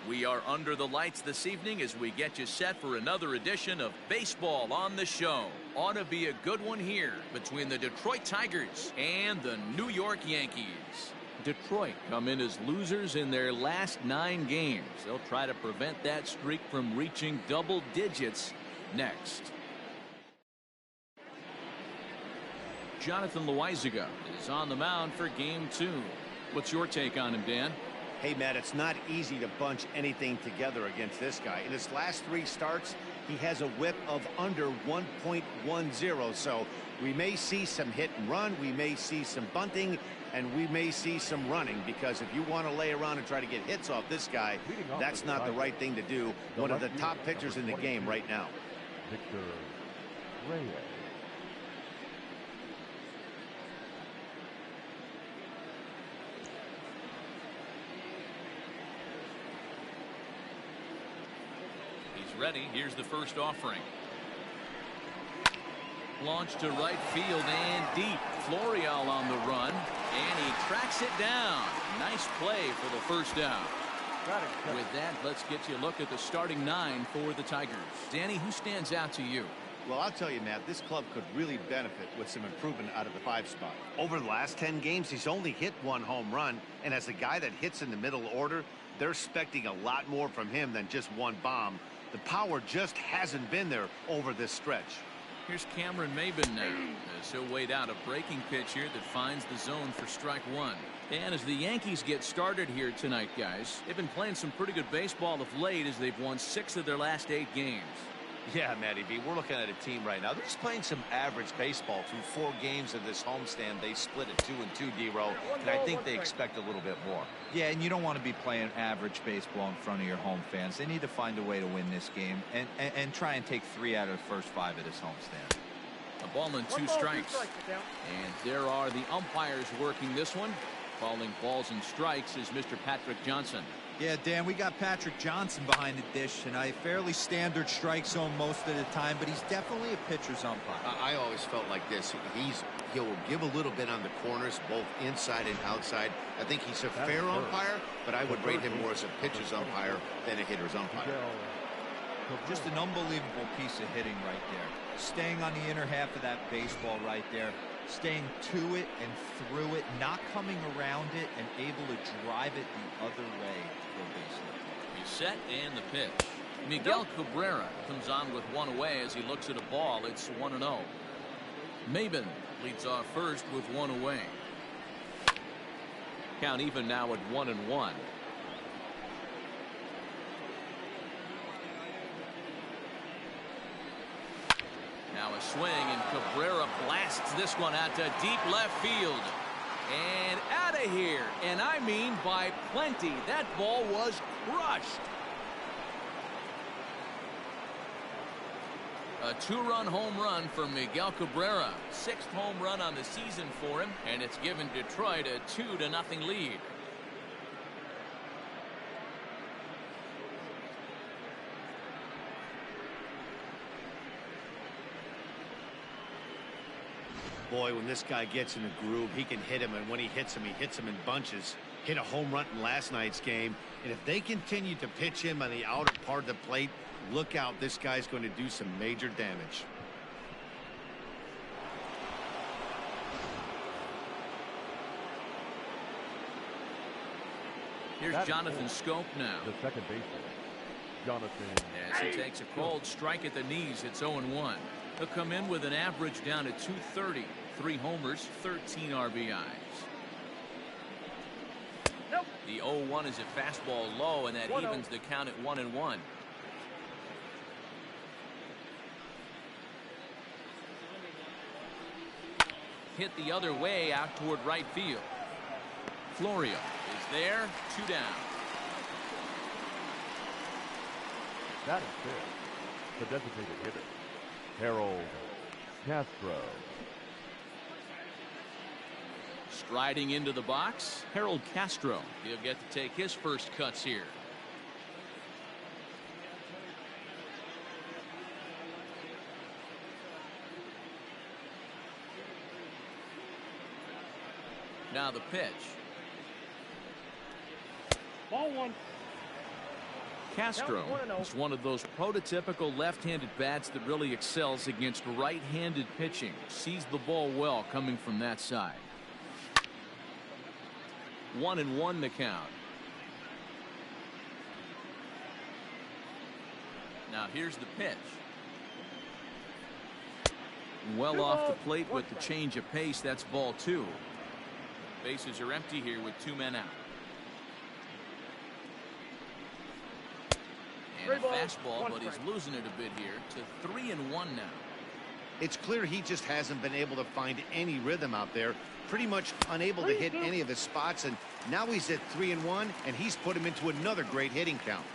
We are under the lights this evening as we get you set for another edition of Baseball on the Show. Ought to be a good one here between the Detroit Tigers and the New York Yankees. Detroit come in as losers in their last 9 games. They'll try to prevent that streak from reaching double digits next. Jonathan Loaizaga is on the mound for game 2. What's your take on him, Dan? Hey, Matt, it's not easy to bunch anything together against this guy. In his last 3 starts, he has a whip of under 1.10. So we may see some hit and run. We may see some bunting. And we may see some running, because if you want to lay around and try to get hits off this guy, that's not the right thing to do. One of the top pitchers in the game right now. Victor Reyes. He's ready. Here's the first offering. Launched to right field and deep. Florial on the run, and he tracks it down. Nice play for the first down. With that, let's get you a look at the starting 9 for the Tigers. Danny, who stands out to you? Well, I'll tell you, Matt, this club could really benefit with some improvement out of the 5 spot. Over the last 10 games, he's only hit 1 home run, and as a guy that hits in the middle order, they're expecting a lot more from him than just 1 bomb. The power just hasn't been there over this stretch. Here's Cameron Maybin now, as he'll wait out a breaking pitch here that finds the zone for strike 1. And as the Yankees get started here tonight, guys, they've been playing some pretty good baseball of late as they've won 6 of their last 8 games. Yeah, Matty B, we're looking at a team right now. They're just playing some average baseball. Through 4 games of this homestand, they split at 2-2, D-Row, and I think they expect a little bit more. Yeah, and you don't want to be playing average baseball in front of your home fans. They need to find a way to win this game and try and take 3 out of the first 5 of this homestand. A ball and 2 strikes. And there are the umpires working this one. Calling balls and strikes is Mr. Patrick Johnson. Yeah, Dan, we got Patrick Johnson behind the dish, and a fairly standard strike zone most of the time, but he's definitely a pitcher's umpire. I always felt like this. He'll give a little bit on the corners, both inside and outside. I think he's a fair umpire, but I would rate him more as a pitcher's umpire than a hitter's umpire. Just an unbelievable piece of hitting right there. Staying on the inner half of that baseball right there. Staying to it and through it, not coming around it, and able to drive it the other way to go base hit. He's set and the pitch. Miguel Cabrera comes on with 1 away as he looks at a ball. It's 1-0. Maybin leads off first with 1 away. Count even now at 1-1. Now a swing, and Cabrera blasts this one out to deep left field. And out of here. And I mean by plenty. That ball was crushed. A 2-run home run for Miguel Cabrera. 6th home run on the season for him. And it's given Detroit a 2-0 lead. Boy, when this guy gets in a groove, he can hit him, and when he hits him in bunches. Hit a home run in last night's game, and if they continue to pitch him on the outer part of the plate, look out, this guy's going to do some major damage. Here's Jonathan Scope now. The second baseman, Jonathan. As he takes a cold strike at the knees, it's 0-1. He'll come in with an average down at 230. 3 homers, 13 RBIs. Nope. The 0-1 is a fastball low, and that evens the count at 1-1. Hit the other way out toward right field. Florial is there, 2 down. That is fair. The designated hitter, Harold Castro. Striding into the box, Harold Castro. He'll get to take his first cuts here. Now the pitch. Ball 1. Castro is one of those prototypical left-handed bats that really excels against right-handed pitching. Sees the ball well coming from that side. 1-1 the count. Now here's the pitch. Well off the plate with the change of pace. That's ball 2. Bases are empty here with 2 men out. And a fastball, but he's losing it a bit here to 3-1 now. It's clear he just hasn't been able to find any rhythm out there. Pretty much unable to hit any of his spots, and now he's at 3-1, and he's put him into another great hitting count.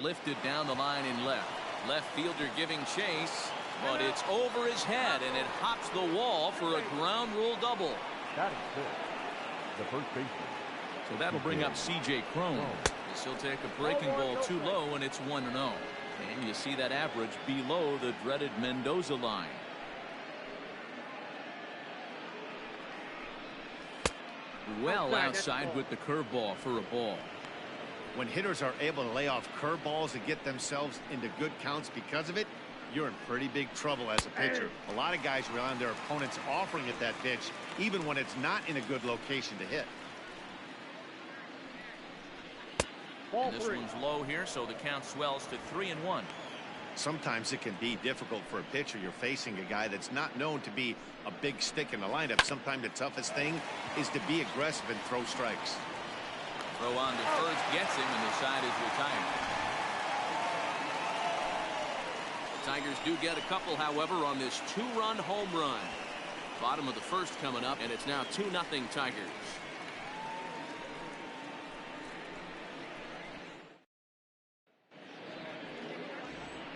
Lifted down the line in left. Left fielder giving chase, but it's over his head, and it hops the wall for a ground rule double. That is good. The first baseman. So that'll bring up C.J. Cron. He'll take a breaking ball too low, and it's 1-0. And you see that average below the dreaded Mendoza line. Well outside with the curveball for a ball. When hitters are able to lay off curveballs and get themselves into good counts because of it, you're in pretty big trouble as a pitcher. A lot of guys rely on their opponents offering it that pitch, even when it's not in a good location to hit. And this one's low here, so the count swells to 3-1. Sometimes it can be difficult for a pitcher. You're facing a guy that's not known to be a big stick in the lineup. Sometimes the toughest thing is to be aggressive and throw strikes. Throw on to first gets him, and the side is retired. The Tigers do get a couple, however, on this 2-run home run. Bottom of the first coming up, and it's now 2-0 Tigers.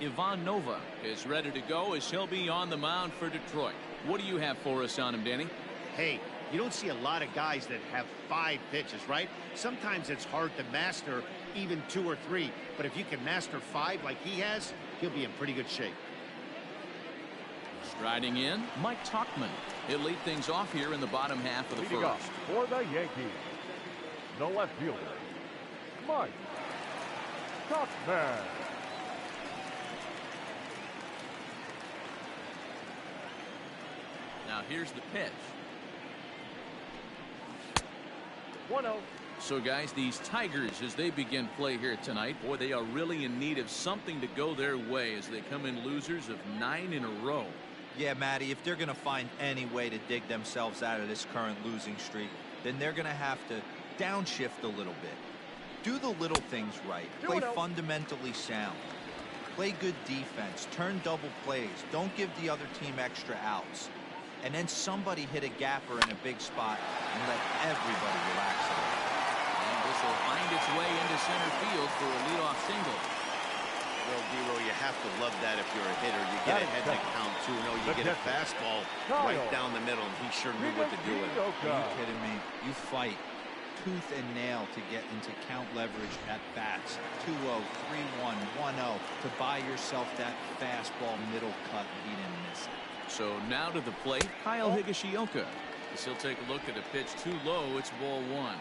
Ivan Nova is ready to go as he'll be on the mound for Detroit. What do you have for us on him, Danny? Hey, you don't see a lot of guys that have 5 pitches, right? Sometimes it's hard to master even 2 or 3. But if you can master 5 like he has, he'll be in pretty good shape. Striding in, Mike Tauchman. He'll lead things off here in the bottom half of the Leading first. up for the Yankees, the left fielder, Mike Tauchman. Now here's the pitch. 1-0. So guys, these Tigers, as they begin play here tonight, boy, they are really in need of something to go their way as they come in losers of 9 in a row. Yeah, Matty, if they're going to find any way to dig themselves out of this current losing streak, then they're going to have to downshift a little bit. Do the little things right. Play fundamentally sound. Play good defense. Turn double plays. Don't give the other team extra outs. And then somebody hit a gapper in a big spot and let everybody relax a little. And this will find its way into center field for a leadoff single. Well, Dero, you have to love that if you're a hitter. You get ahead in the count 2-0. You get a fastball right down the middle, and he sure knew what to do with it. Are you kidding me? You fight tooth and nail to get into count leverage at bats. 2-0, 3-1, 1-0 to buy yourself that fastball middle cut. He didn't miss it. So now to the plate, Kyle Higashioka. As he'll take a look at a pitch too low, it's ball 1.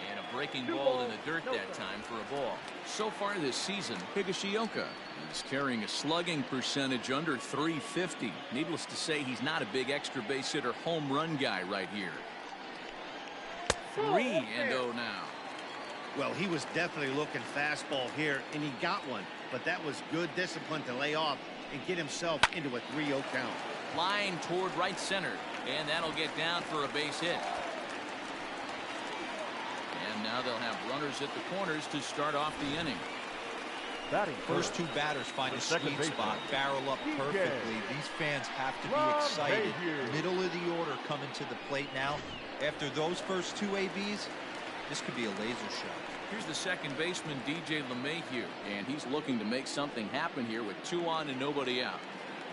And a breaking ball in the dirt that time for a ball. So far this season, Higashioka is carrying a slugging percentage under .350. Needless to say, he's not a big extra base hitter home run guy right here. 3-0 now. Well, he was definitely looking fastball here, and he got one. But that was good discipline to lay off and get himself into a 3-0 count. Line toward right center, and that'll get down for a base hit. And now they'll have runners at the corners to start off the inning. First 2 batters find a sweet spot, barrel up perfectly. These fans have to be excited. Middle of the order coming to the plate now. After those first 2 ABs, this could be a laser shot. Here's the second baseman, DJ LeMahieu, and he's looking to make something happen here with 2 on and nobody out.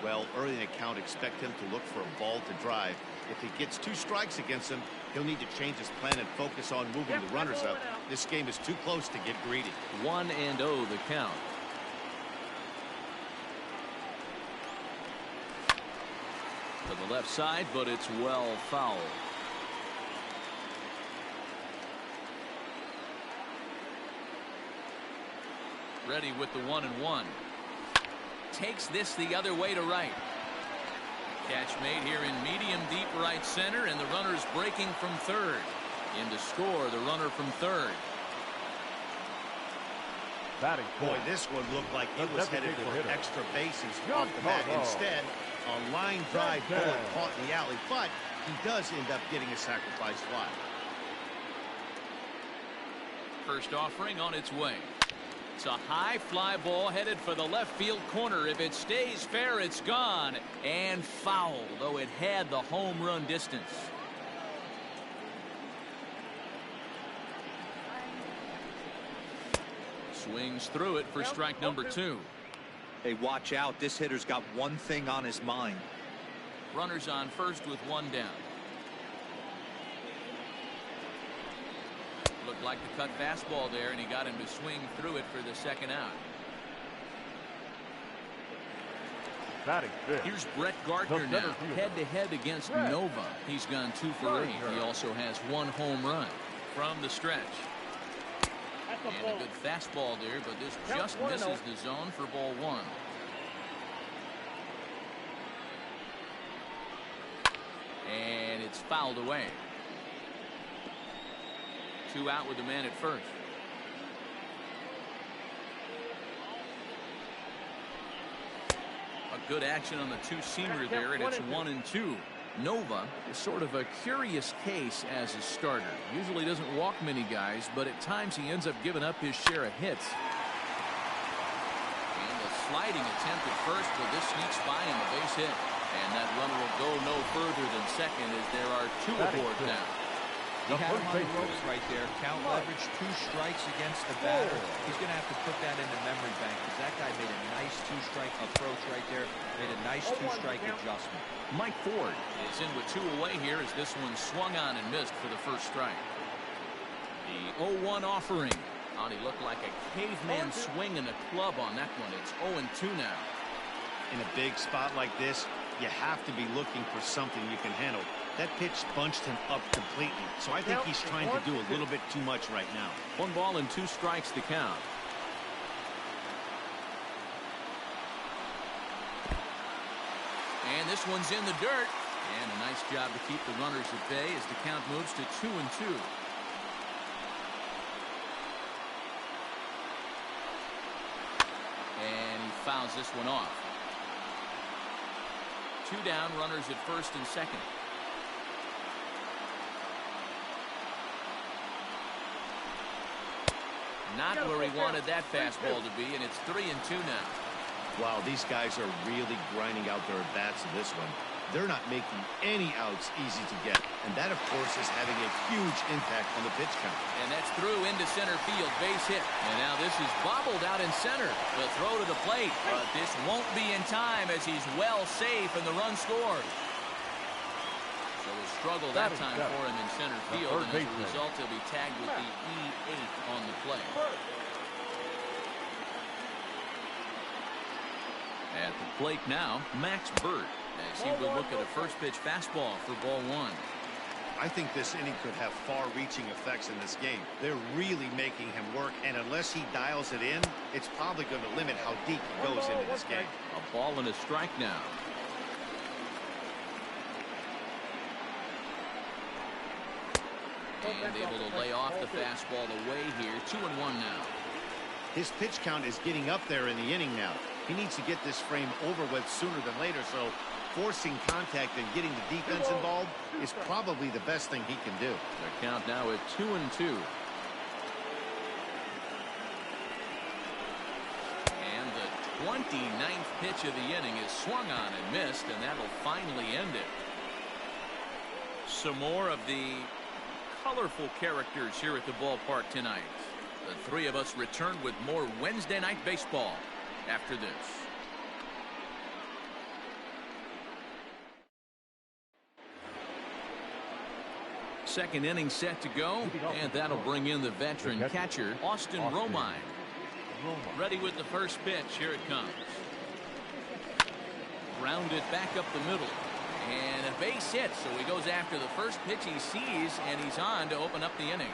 Well, early in the count, expect him to look for a ball to drive. If he gets 2 strikes against him, he'll need to change his plan and focus on moving the runners up. This game is too close to get greedy. 1-0 the count. to the left side, but it's well fouled. Ready with the 1-1. Takes this the other way to right. Catch made here in medium deep right center, and the runner's breaking from third. In to score, the runner from third. Boy, this one looked like it was headed for extra bases off the bat. Instead, a line drive bullet caught in the alley, but he does end up getting a sacrifice fly. First offering on its way. It's a high fly ball headed for the left field corner. If it stays fair, it's gone and foul, though it had the home run distance. Swings through it for strike number 2. Hey, watch out. This hitter's got one thing on his mind. Runners on first with one down. Looked like the cut fastball there, and he got him to swing through it for the second out. Here's Brett Gardner now, head-to-head against Nova. He's gone 2 for 8. He also has 1 home run from the stretch. And a good fastball there, but this just misses the zone for ball 1. And it's fouled away. 2 out with the man at first. A good action on the two-seamer there, and it's 1-2. Nova is sort of a curious case as a starter. Usually doesn't walk many guys, but at times he ends up giving up his share of hits. And a sliding attempt at first, but this sneaks by him, a base hit. And that runner will go no further than second as there are 2 aboard now. He had him on the ropes right there. Count leverage, 2 strikes against the batter. He's going to have to put that in the memory bank because that guy made a nice 2-strike approach right there. Made a nice 2-strike adjustment. Mike Ford is in with 2 away here as this one swung on and missed for the first strike. The 0-1 offering. He looked like a caveman swinging a club on that one. It's 0-2 now. In a big spot like this, you have to be looking for something you can handle. That pitch bunched him up completely, so I think he's trying to do a little bit too much right now. 1 ball and 2 strikes to count. And this one's in the dirt. And a nice job to keep the runners at bay as the count moves to 2-2. And he fouls this one off. 2 down, runners at first and second. Not where he wanted that fastball to be, and it's 3-2 now. Wow, these guys are really grinding out their at-bats in this one. They're not making any outs easy to get, and that, of course, is having a huge impact on the pitch count. And that's through into center field, base hit. And now this is bobbled out in center. The throw to the plate, but this won't be in time as he's well safe and the run scores. So a struggle that time for him in center field, and as a result, he'll be tagged with the E8 on the play. At the plate now, Max Burt, as he will look at a first pitch fastball for ball 1. I think this inning could have far-reaching effects in this game. They're really making him work, and unless he dials it in, it's probably going to limit how deep he goes into this game. A ball and a strike now. And able to lay off the fastball away here. 2-1 now. His pitch count is getting up there in the inning now. He needs to get this frame over with sooner than later, so forcing contact and getting the defense involved is probably the best thing he can do. The count now at 2-2. And the 29th pitch of the inning is swung on and missed, and that'll finally end it. Some more of the colorful characters here at the ballpark tonight. The 3 of us return with more Wednesday night baseball after this. Second inning set to go, and that'll bring in the veteran catcher, Austin Romine. Ready with the first pitch. Here it comes. Grounded back up the middle. And a base hit, so he goes after the first pitch he sees, and he's on to open up the inning.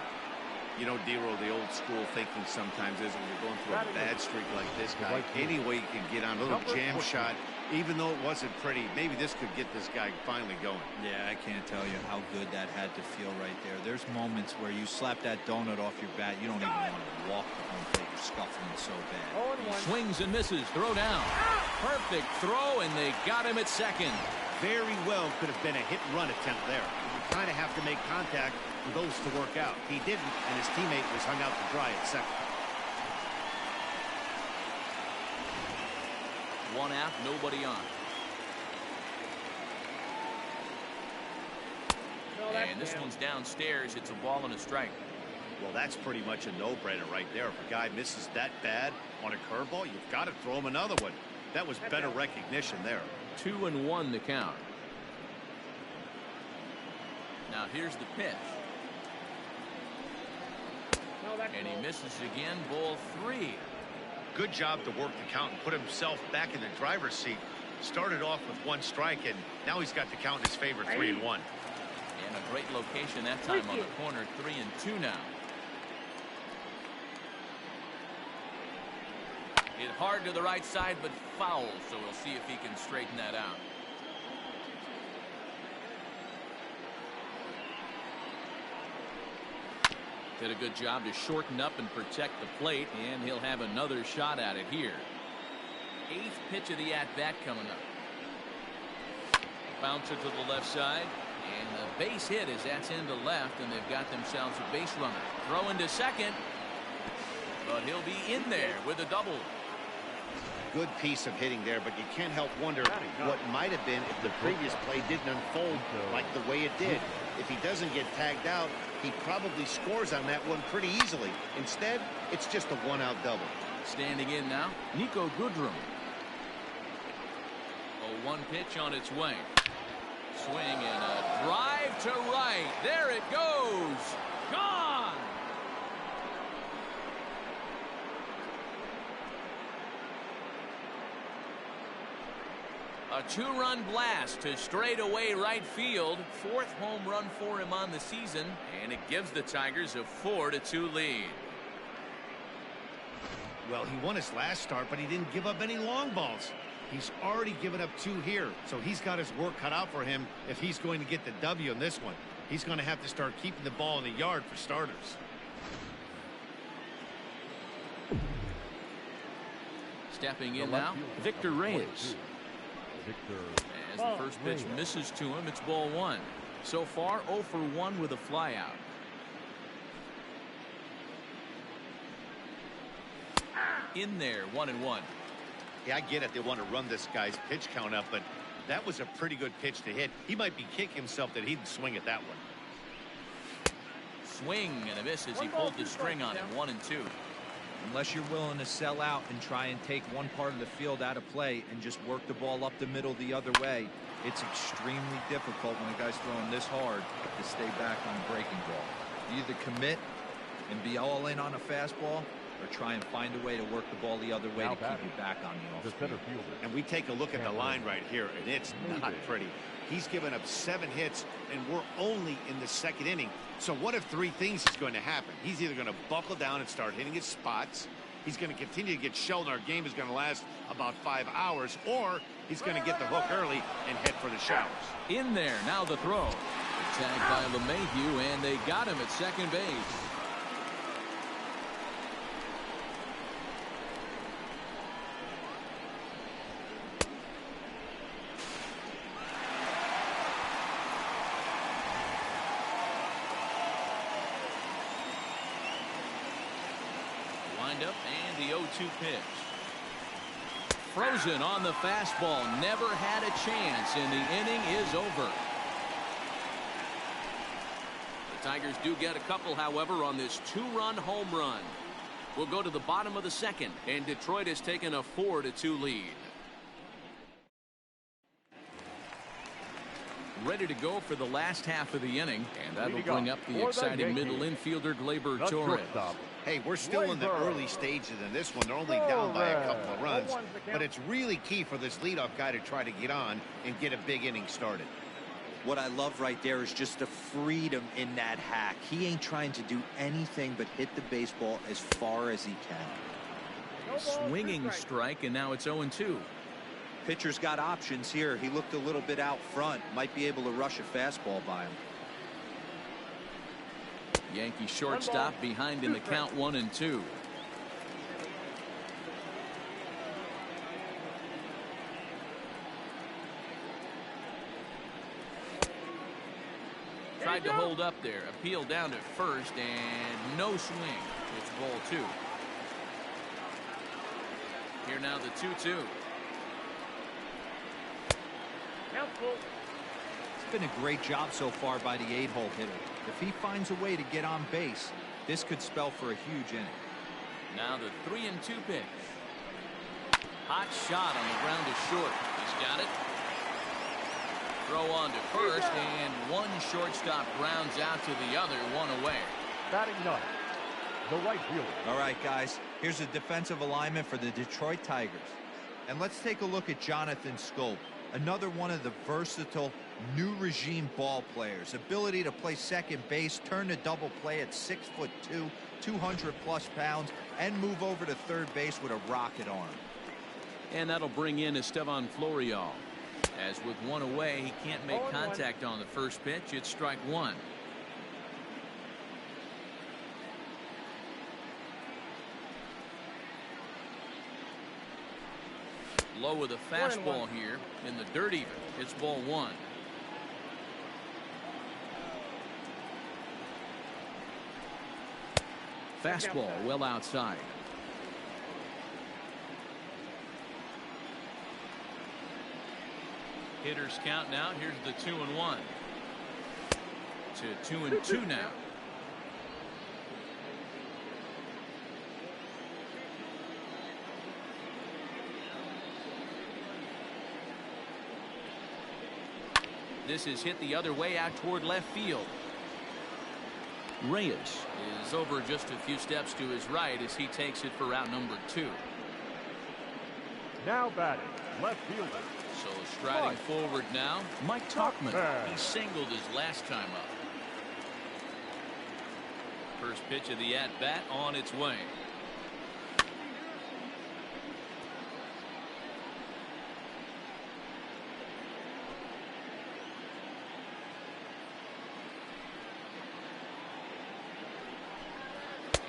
You know, D-Roll, the old school thinking sometimes is when you're going through a bad streak like this guy, any way you can get on a little jam shot, even though it wasn't pretty, maybe this could get this guy finally going. Yeah, I can't tell you how good that had to feel right there. There's moments where you slap that donut off your bat, you don't even want to walk the home plate. You're scuffling so bad. He swings and misses. Throw down. Perfect throw, and they got him at second. Very well could have been a hit-and-run attempt there. You kind of have to make contact for those to work out. He didn't, and his teammate was hung out to dry at second. One out, nobody on. And this one's downstairs. It's a ball and a strike. Well, that's pretty much a no-brainer right there. If a guy misses that bad on a curveball, you've got to throw him another one. That was better recognition there. 2-1 the count. Now here's the pitch. And he misses again. Ball 3. Good job to work the count and put himself back in the driver's seat. Started off with 1 strike, and now he's got the count in his favor, 3-1. And a great location that time on the corner. 3-2 now. Hit hard to the right side, but foul, so we'll see if he can straighten that out. Did a good job to shorten up and protect the plate, and he'll have another shot at it here. 8th pitch of the at-bat coming up. Bouncer to the left side, and the base hit as that's into left, and they've got themselves a base runner. Throw into second, but he'll be in there with a double. Good piece of hitting there, but you can't help wonder what might have been if the previous play didn't unfold like the way it did. If he doesn't get tagged out, he probably scores on that one pretty easily. Instead, it's just a 1-out double. Standing in now, Nico Goodrum. 0-1 pitch on its way. Swing and a drive to right. There it goes. Gone. A 2-run blast to straightaway right field. 4th home run for him on the season, and it gives the Tigers a 4-2 lead. Well, he won his last start, but he didn't give up any long balls. He's already given up 2 here, so he's got his work cut out for him if he's going to get the W in this one. He's going to have to start keeping the ball in the yard for starters. Stepping in now, Victor Reyes. As the first pitch misses to him, it's ball 1. So far, 0 for 1 with a flyout. In there, 1-1. Yeah, I get it. They want to run this guy's pitch count up, but that was a pretty good pitch to hit. He might be kicking himself that he didn't swing at that one. Swing and a miss as he pulled the string on him. 1-2. Unless you're willing to sell out and try and take one part of the field out of play and just work the ball up the middle the other way, it's extremely difficult when a guy's throwing this hard to stay back on a breaking ball. You either commit and be all in on a fastball, or try and find a way to work the ball the other way to keep you back on the off-speed. And we take a look at the line right here, and it's not pretty. He's given up 7 hits, and we're only in the 2nd inning. So what if 3 things is going to happen? He's either going to buckle down and start hitting his spots, he's going to continue to get shelled, and our game is going to last about 5 hours, or he's going to get the hook early and head for the showers. In there, now the throw. Tagged by LeMahieu, and they got him at second base. Up and the 0-2 pitch. Frozen on the fastball. Never had a chance, and the inning is over. The Tigers do get a couple, however, on this 2-run home run. We'll go to the bottom of the 2nd, and Detroit has taken a 4-2 lead. Ready to go for the last half of the inning, and that'll bring up the exciting middle infielder Gleyber Torres. Hey, we're still in the early stages in this one. They're only down by a couple of runs, but it's really key for this leadoff guy to try to get on and get a big inning started. What I love right there is just the freedom in that hack. He ain't trying to do anything but hit the baseball as far as he can. Swinging strike, and now it's 0-2. Pitcher's got options here. He looked a little bit out front. Might be able to rush a fastball by him. Yankee shortstop behind in the count, 1-2. Tried to hold up there. Appeal down to first, and no swing. It's ball 2. Here now the 2-2. It's been a great job so far by the 8-hole hitter. If he finds a way to get on base, this could spell for a huge inning. Now the 3-2 pitch. Hot shot on the ground to short. He's got it. Throw on to first, and one shortstop grounds out to the other, one away. Batting ninth, the right fielder. All right, guys, here's a defensive alignment for the Detroit Tigers. And let's take a look at Jonathan Schoop, another one of the versatile new regime ball players. Ability to play second base, turn to double play at 6'2", 200+ pounds, and move over to third base with a rocket arm. And that'll bring in Estevan Florial. As with one away, he can't make contact on the first pitch. It's strike 1. Low with a fastball here in the dirt even. It's ball 1. Fastball well outside. Hitters count now. Here's the 2-1 to 2-2 now. This is hit the other way out toward left field. Reyes is over just a few steps to his right as he takes it for route number 2. Now batting, left fielder. So striding forward now, Mike Tauchman. He singled his last time up. First pitch of the at-bat on its way.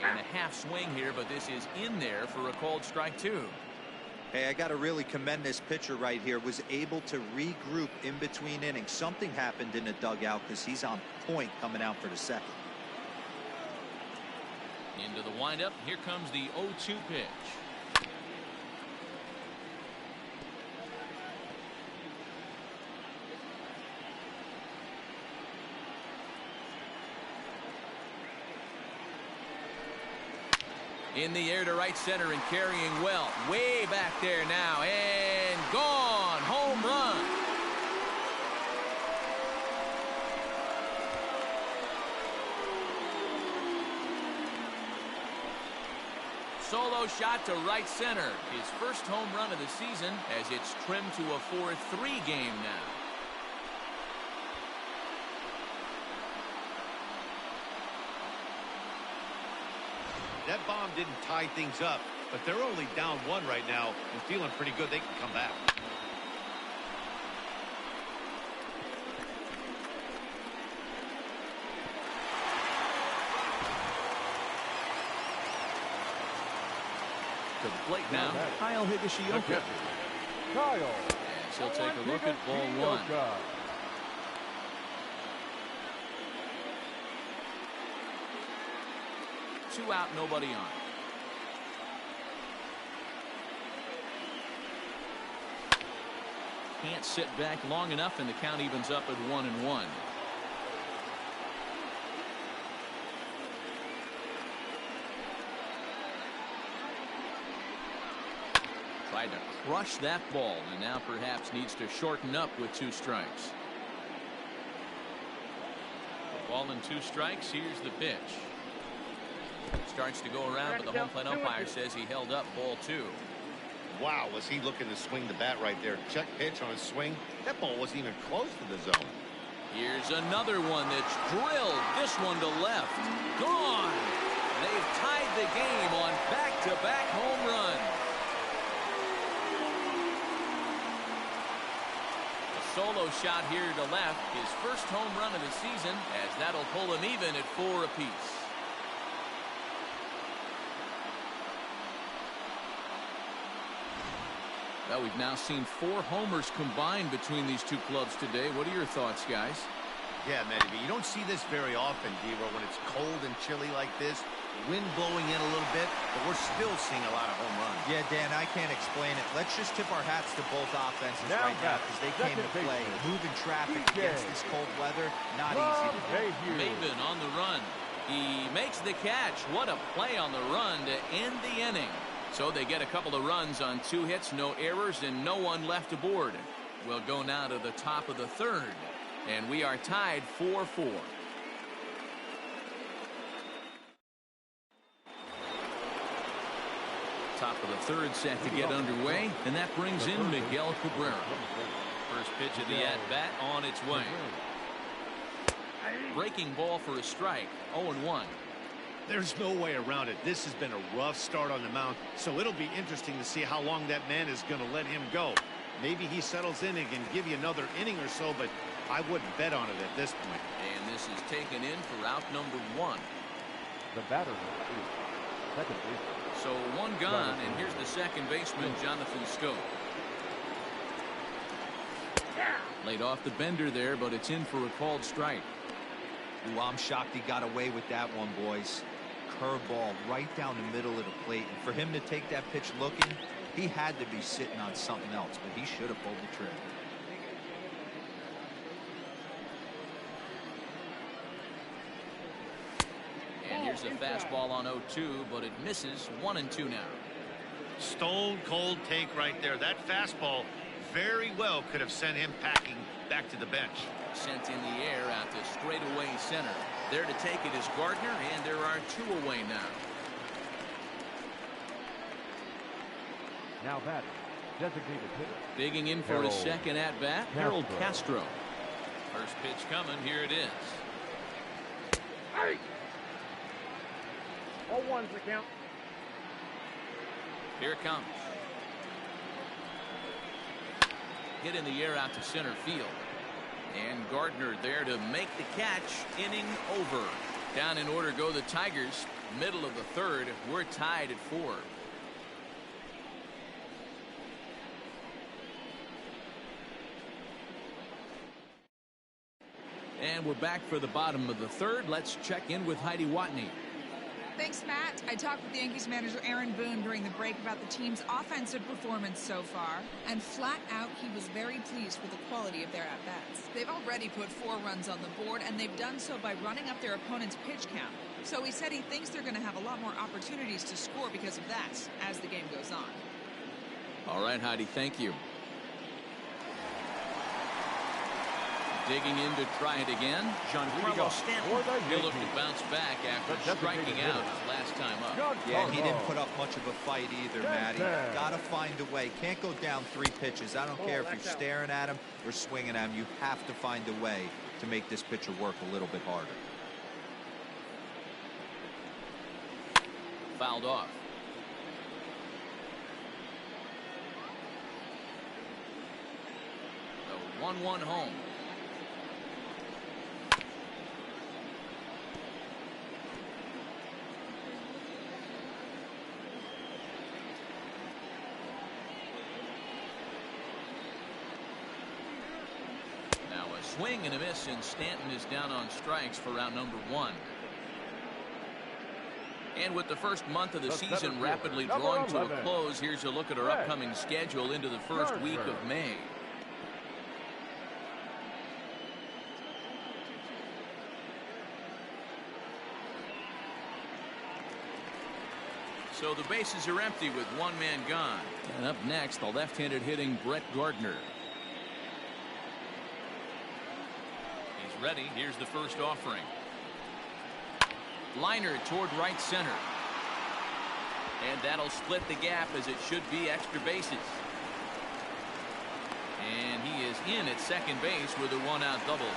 And a half swing here, but this is in there for a called strike 2. Hey, I got to really commend this pitcher right here. Was able to regroup in between innings. Something happened in the dugout because he's on point coming out for the second. Into the windup. Here comes the 0-2 pitch. In the air to right center and carrying well. Way back there now. And gone. Home run. Solo shot to right center. His first home run of the season as it's trimmed to a 4-3 game now. That bomb didn't tie things up, but they're only down 1 right now and feeling pretty good they can come back. To the plate now, Kyle Higashioka. Kyle. And she'll take a look at ball 1. 2 out, nobody on. Can't sit back long enough, and the count evens up at 1-1. Tried to crush that ball, and now perhaps needs to shorten up with 2 strikes. Ball and 2 strikes. Here's the pitch. Starts to go around, but the home plate umpire says he held up ball 2. Wow, was he looking to swing the bat right there? Check pitch on his swing. That ball wasn't even close to the zone. Here's another one that's drilled. This one to left. Gone. They've tied the game on back-to-back home runs. A solo shot here to left. His first home run of the season, as that'll pull him even at 4 apiece. Well, we've now seen 4 homers combined between these two clubs today. What are your thoughts, guys? Yeah, maybe. You don't see this very often, Dero, when it's cold and chilly like this. Wind blowing in a little bit, but we're still seeing a lot of home runs. Yeah, Dan, I can't explain it. Let's just tip our hats to both offenses right now because they came to play. Moving traffic against this cold weather, not easy to do. Maven on the run. He makes the catch. What a play on the run to end the inning. So they get a couple of runs on 2 hits, no errors, and no one left aboard. We'll go now to the top of the 3rd, and we are tied 4-4. Top of the 3rd set to get underway, and that brings in Miguel Cabrera. First pitch of the at-bat on its way. Breaking ball for a strike, 0-1. There's no way around it. This has been a rough start on the mound, so it'll be interesting to see how long that man is going to let him go. Maybe he settles in and can give you another inning or so, but I wouldn't bet on it at this point. And this is taken in for out number 1. The batter is second base. So 1 gone, and here's the second baseman, Jonathan Scope. Laid off the bender there, but it's in for a called strike. Ooh, I'm shocked he got away with that one, boys. Curveball right down the middle of the plate. And for him to take that pitch looking, he had to be sitting on something else, but he should have pulled the trigger. And here's a fastball on 0-2, but it misses. 1-2 now. Stone cold take right there. That fastball very well could have sent him packing back to the bench. Sent in the air out to straightaway center. There to take it is Gardner, and there are 2 away now. Now batting, designated hitter. Digging in for his second at-bat, Harold Castro. First pitch coming, here it is. 0-1's the count. Here it comes. Hit in the air out to center field. And Gardner there to make the catch. Inning over. Down in order go the Tigers. Middle of the 3rd. We're tied at 4. And we're back for the bottom of the 3rd. Let's check in with Heidi Watney. Thanks, Matt. I talked with the Yankees manager Aaron Boone during the break about the team's offensive performance so far, and flat out, he was very pleased with the quality of their at-bats. They've already put 4 runs on the board, and they've done so by running up their opponent's pitch count. So he said he thinks they're going to have a lot more opportunities to score because of that as the game goes on. All right, Heidi, thank you. Digging in to try it again. Giancarlo Stanton. He'll look to bounce back after striking out his last time up. Yeah, he didn't put up much of a fight either, Matty. Gotta find a way. Can't go down 3 pitches. I don't care if you're staring at him or swinging at him. You have to find a way to make this pitcher work a little bit harder. Fouled off. The 1-1 home. Swing and a miss, and Stanton is down on strikes for round number 1. And with the first month of the season rapidly drawing to a close, here's a look at our upcoming schedule into the first week of May. So the bases are empty with 1 man gone. And up next, the left-handed hitting Brett Gardner. Ready. Here's the first offering. Liner toward right center. And that'll split the gap as it should be extra bases. And he is in at second base with a one-out double.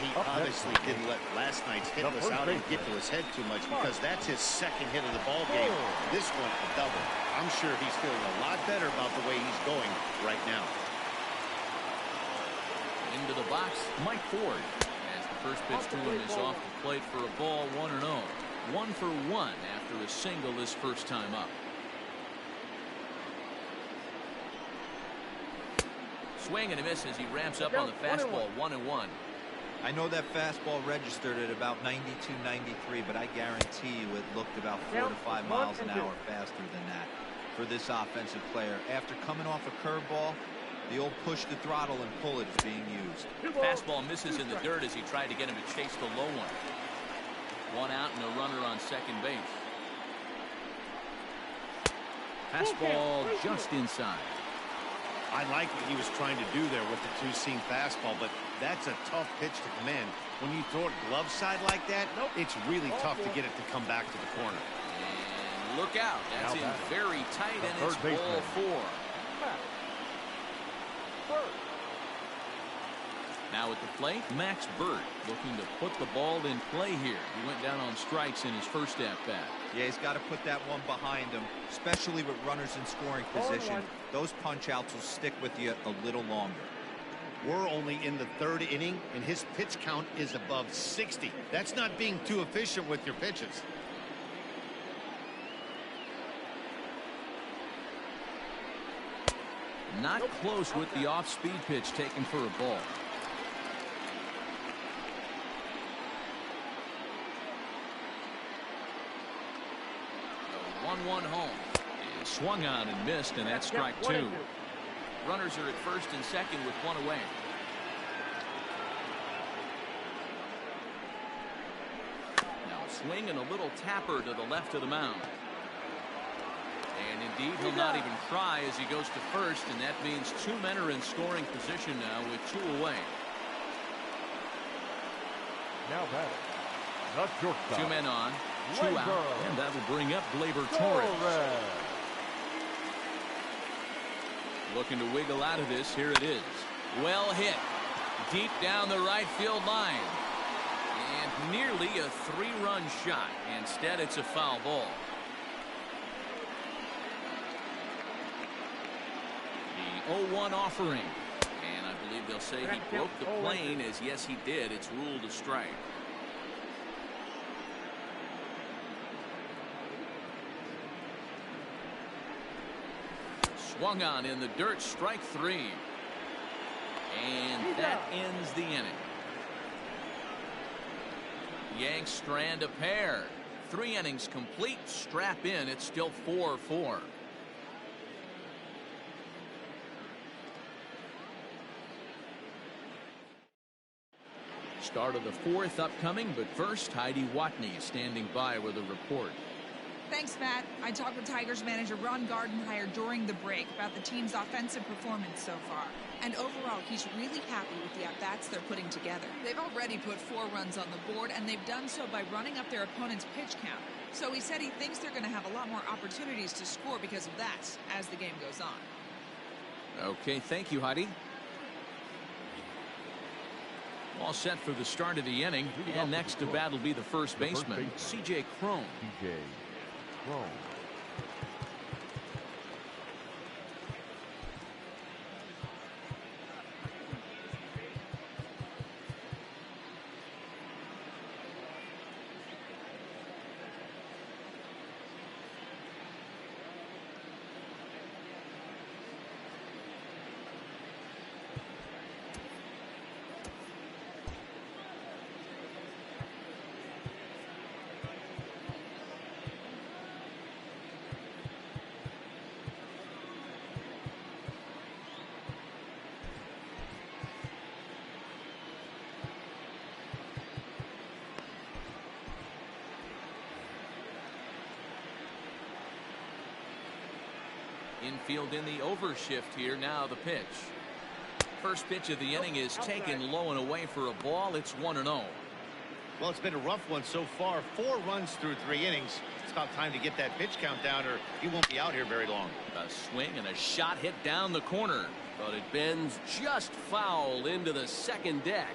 He obviously didn't let last night's hitless outing get to his head too much because that's his second hit of the ball game. This one a double. I'm sure he's feeling a lot better about the way he's going right now. Into the box, Mike Ford. As the first pitch to him is off the plate for a ball, 1-0. 1 for 1 after a single his first time up. Swing and a miss as he ramps up on the fastball. 1-1. I know that fastball registered at about 92, 93, but I guarantee you it looked about 4 to 5 miles an hour faster than that for this offensive player. After coming off a curveball, the old push the throttle and pull it is being used. Fastball misses in the dirt as he tried to get him to chase the low one. One out and a runner on second base. Fastball just inside. I like what he was trying to do there with the two-seam fastball, but that's a tough pitch to command. When you throw it glove side like that, it's really tough to get it to come back to the corner. And look out. That's in very tight, and it's ball 4. Now at the plate, Max Bird looking to put the ball in play here. He went down on strikes in his first at-bat. Yeah, he's got to put that one behind him, especially with runners in scoring position. Those punch-outs will stick with you a little longer. We're only in the 3rd inning, and his pitch count is above 60. That's not being too efficient with your pitches. Not close with the off-speed pitch taken for a ball. The 1-1 home is swung on and missed, and that's strike 2. Runners are at first and second with one away. Now a swing and a little tapper to the left of the mound. And indeed, he'll not even try as he goes to first, and that means 2 men are in scoring position now with 2 away. Now batting. 2 men on, 2 out, and that will bring up Gleyber Torres. Looking to wiggle out of this. Here it is. Well hit. Deep down the right field line. And nearly a 3-run shot. Instead, it's a foul ball. The 0-1 offering. And I believe they'll say he broke the plane, as yes, he did. It's ruled a strike. Swung on in the dirt, strike 3. And that ends the inning. Yanks strand a pair. 3 innings complete. Strap in. It's still 4-4. Start of the 4th upcoming, but first, Heidi Watney standing by with a report. Thanks, Matt. I talked with Tigers manager Ron Gardenhire during the break about the team's offensive performance so far. And overall, he's really happy with the at-bats they're putting together. They've already put 4 runs on the board, and they've done so by running up their opponent's pitch count. So he said he thinks they're going to have a lot more opportunities to score because of that as the game goes on. Okay, thank you, Heidi. All set for the start of the inning, and next to bat will be the first baseman, C.J. Cron. Infield in the overshift here. Now the pitch. First pitch of the inning is taken low and away for a ball. It's 1-0. Well, it's been a rough one so far. 4 runs through 3 innings. It's about time to get that pitch count down, or he won't be out here very long. A swing and a shot hit down the corner, but it bends just foul into the second deck.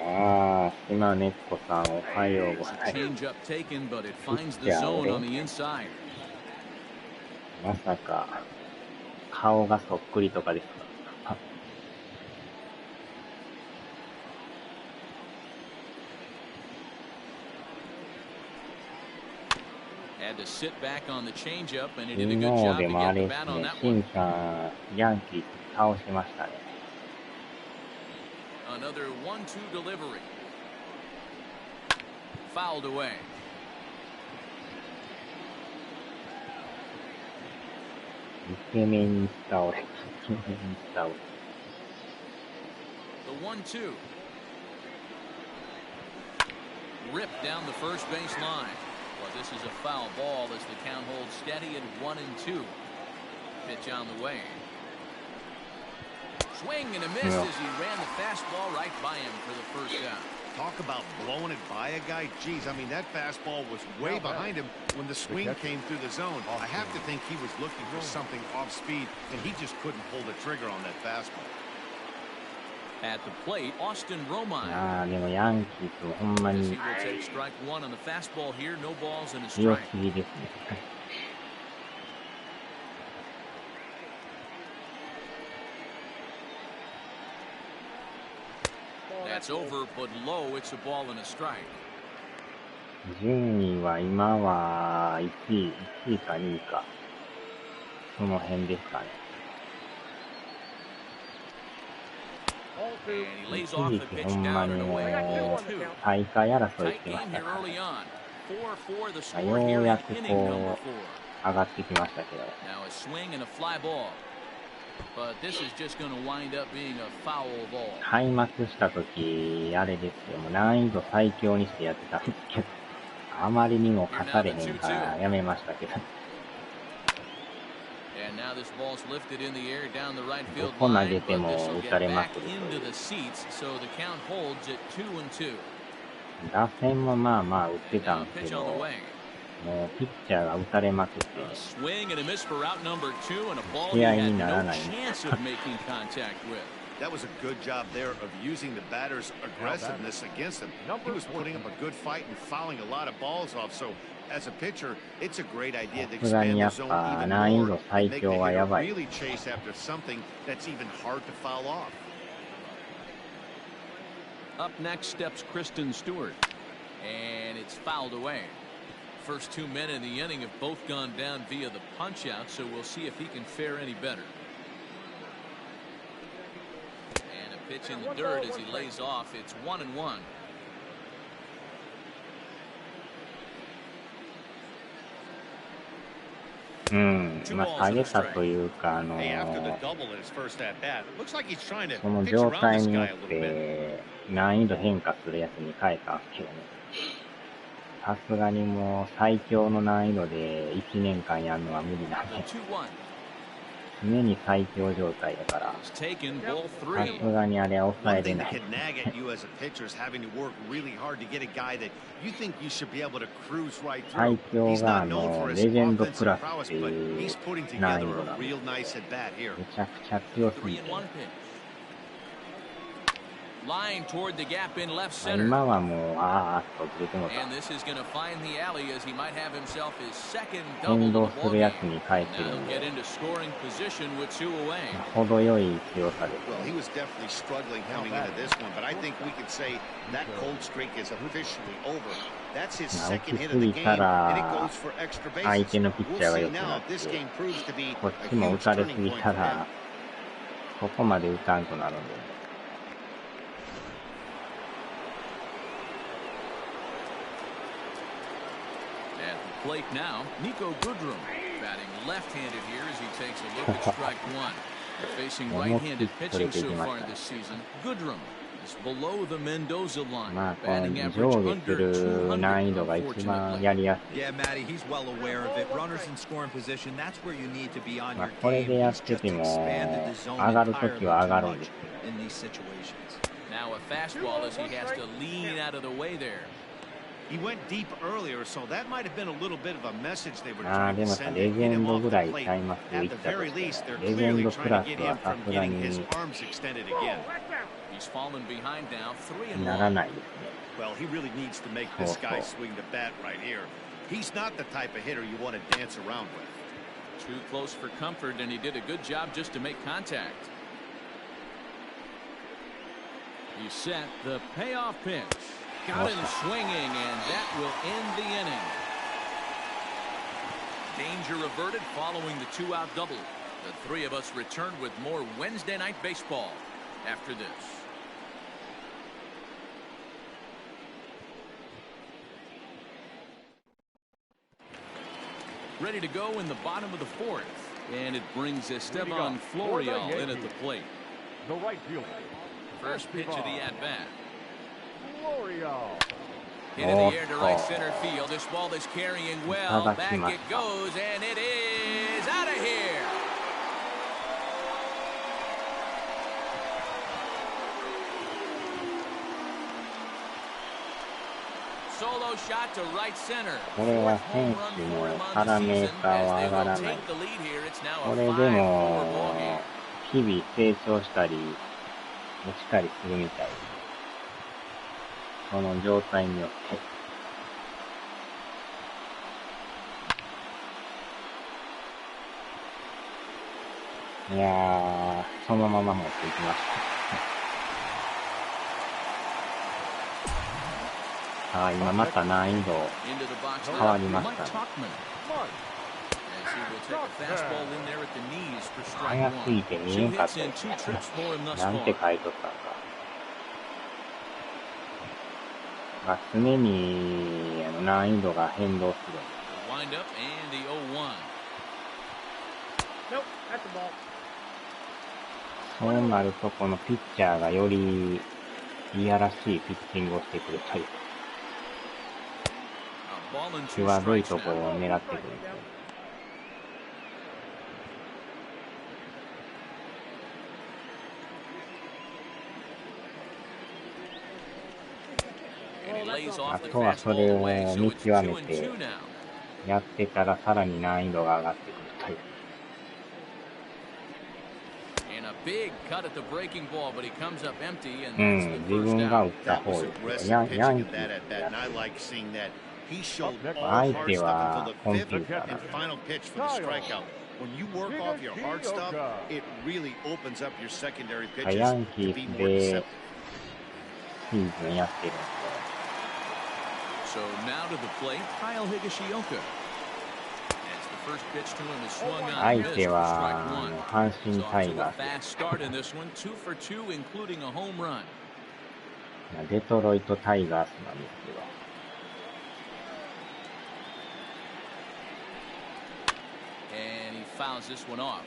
ああ、島根っこさんおはようございます。Changeup taken, but it finds the zone on the inside. まさか顔がそっくりとかですか。Had to sit back on the changeup, and he 昨 did 日 a good job で to もあ get れ the です bat on ね、 that シ one. ンさんヤンキース倒しましたね。Another 1-2 delivery. Fouled away. イケメンに倒れ、イケメンに倒れ。The 1-2. Ripped down the first base line. Well, this is a foul ball as the count holds steady at 1-2. Pitch on the way. Swing and a miss as he ran the fastball right by him for the first down. Talk about blowing it by a guy. Geez, I mean, that fastball was way behind him when the swing came through the zone. I have to think he was looking for something off speed, and he just couldn't pull the trigger on that fastball. At the plate, Austin Romine. ああ、でもヤンキースもほんま As に he will take strike one on the fastball here. No balls and a 強 strike. すぎですね。That's over, but low. It's a ball and a strike. 順位は今は1位か2位か。その辺ですかね。And he lays 一 off 時 the 期 pitch ほんま down に and も away. う 0-2. 大会争いし Tight てま game した here から、 early on. 4-4 the よ score here う in やく inning こ number う 4. 上がってきましたけど、 Now a swing and a fly ball. But this is just going to wind up being a foul ball. 開幕した時あれですよ、もう難易度最強にしてやってたんですけど、あまりにも勝たれへんからやめましたけど、 And now this ball's lifted in the air down the right ど field こ投 line, げ but ても this will 打 get たれま back くるとい into う。 the seats, so the count holds at 2-2. 打線もまあまあ打ってたん Now ですけ pitch ど、 on も the way. うピッチャーが打たれまくって、 A swing and a miss for out number 2, and a ball he 試合 had になら no ない。 chance of making contact with. That was a good job there of using the batter's aggressiveness against him. He was putting up a good fight and fouling a lot of balls off. So, as a pitcher, it's a great idea to さすが expand にや the っ zone ぱ even 難易 more 度 and 最 make the 強は hitter やばい。 really chase after something that's even hard to foul off. Up next steps Kristen Stewart, and it's fouled away. First 2 men in the inning have both gone down via the punch-out, so we'll see if he can fare any better. And a pitch in the dirt as he lays off. It's 1-1. うん、まあ下げたというか、Hey, after the double in his first at bat, looks like he's trying to その pitch 状 around 態 this によ guy っ a little bit. て難易度変化するやつに変えたんですけどね。さすがにもう最強の難易度で1年間やるのは無理なん The で、 2-1. 常に最強状態だから、 It's taken ball さ 3. すがにあれは抑 One えれ thing な that い。 can nag at you as a pitcher is having to work really hard to get a guy that you think you should be able to cruise right 最 through. 強 He's が not known for レ his ジェンドク offensive ラスっ prowess, て but いう he's putting 難 together 易度 a なんで、 real nice at bat here. めちゃくちゃ強すぎて、 3-1 pitch. Line toward the gap in left まあ center. 今はもうあーっとずれてもた。 And this is going to find the alley as he might have himself his second 変 double 動 of the す ball るや game. つに変えて Now るん he'll で、 get into scoring position with 2 away. 程よい強さです。 Well, he was definitely struggling coming into this one, but I think we can say that cold streak is officially over. That's his まあ打 second ち hit す of the ぎ game, た and it ら goes for extra 相 bases. 手のピッ We'll チャーが see 良く now なっ if this て、 game proves to be こっ a ちも打 huge たれす turning ぎ point た for him. ら、そこまで打たんとなるんで。At the plate now, Nico Goodrum batting left-handed here as he takes a look at strike 1. Facing right-handed pitching so far this season, Goodrum. below the Mendoza line. まあ、この上下する難易度が一番やりやすい。Yeah, Matty, he's well aware of it. Runners in scoring position, that's where you need to be on まあ your これ game. でやっ He's て just ても expanded the zone 上がると entirely きは上が too るんです much in these situations. Now a fastball as he has to lean out of the way there. He went deep earlier, so that might have been a little bit of a message they were ああ、 trying で to もさ、 send レ to ジ get ェン him ド off ぐ the らいち plate. ゃいます At 言っ the たと very した least, ら。 they're レジェン clearly ドク trying ラ to get スは him さ from すが getting his に arms extended again. He's fallen behind now, 3 and なら 1. ないですね。 Well, he really needs to make this guy swing the bat right here. He's not the type of hitter you want to dance around with. Too close for comfort, and he did a good job just to make contact. He set the payoff pitch. Got him swinging, and that will end the inning. Danger averted following the 2-out double. The three of us return with more Wednesday night baseball after this. Ready to go in the bottom of the fourth, and it brings Esteban Florial in at the plate. The right fielder. First pitch of the at-bat. Florial. Hit in the air to right center field. This ball is carrying well. Back it goes, and it is out of here. Solo shot to right center. これは選手のパラメーターは上がらない。これでも日々成長したり落ちたりするみたい。その状態によって。いやー、そのまま持っていきました。ああ、今また難易度変わりましたね。早すぎて見えんかったですね。なんて書いとったんか。が常に難易度が変動する。そうなるとこのピッチャーがよりいやらしいピッチングをしてくるという。際どいところを狙ってくるんですよ。あとはそれを見極めてやってたらさらに難易度が上がってくるという。うん、自分が打った方ですよ。ヤンキースや相手はコンピューターなんで。ヤンキースでシーズンやってるんですよ。So now to the plate, Kyle Higashioka. As the first pitch to him is swung on and missed for strike one. 阪神タイ So ガ a ー fast start in this one, 2 for 2, including a home run. ス。デトロイトタイガースなんですけど。And he fouls this one off.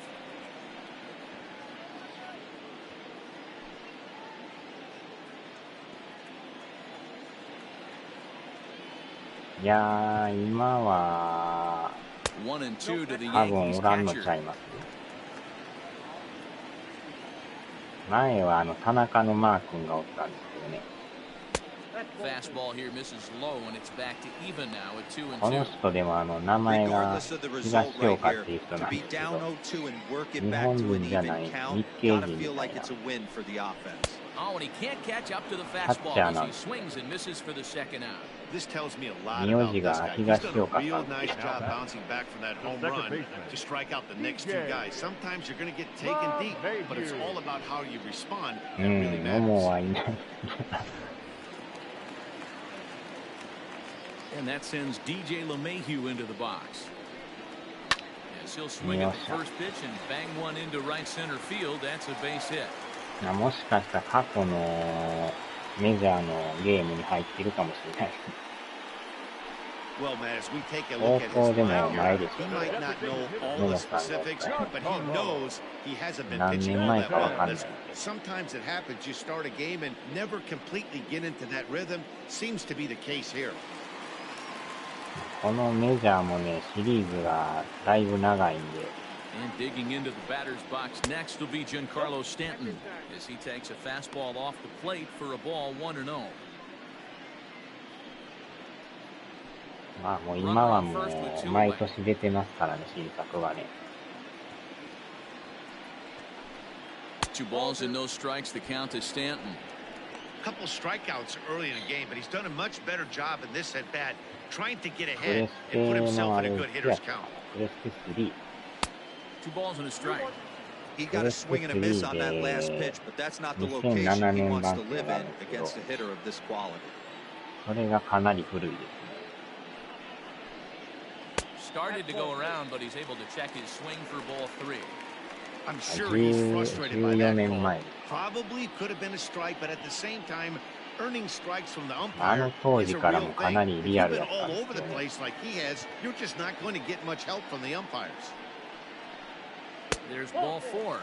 いやー、今は1 and 2 to the 多分 Yankees おらんのちゃ catcher. います。前は田中のマー君がおったんですけどね。Fastball here misses low, and it's back to even now at 2 and この 2. 人でも名前が東岡っていう人なんですけど、日本人じゃない日系人みたいな。Oh, and he can't catch up to the fastball as he swings and misses for the second out. This tells me a lot 名 about 字 this が guy. He's done 東 a 岡さ real ん。 nice job bouncing back from that home run to strike out the next two guys. Sometimes you're going to get taken deep, but it's all about how you respond. That really 野茂はい matters. ない。And that sends DJ LeMahieu into the box. As he'll swing at the first pitch and bang one into right center field. That's a base hit. もしかしたら過去のメジャーのゲームに入ってるかもしれないですね。Well, man, as we take a look at his line here, he might not know all the specifics, but he knows he hasn't been pitching all that well. Sometimes it happens, you start a game and never completely get into that rhythm. Seems to be the case here. このメジャーもね、シリーズがだいぶ長いんで。And digging into the batter's box next will be Giancarlo Stanton as he takes a fastball off the plate for a ball 1-0. まあもう今はもう毎年出てますからね、新作はね。2 balls and no strikes. The count to Stanton. A couple strikeouts early in the game, but he's done a much better job in this at bat, trying to get ahead and put himself in a good hitter's count. 2 balls and a strike. He got a swing and a miss on that last pitch, but that's not the location he wants to live in against a hitter of this quality. それがかなり古いですね。Started to go around, but he's able to check his swing for ball 3. I'm sure he's frustrated by that call. Probably could have been a strike, but at the same time, earning strikes from the umpire is a real thing. If you've been all over the place like he has, you're just not going to get much help from the umpires. There's ball 4.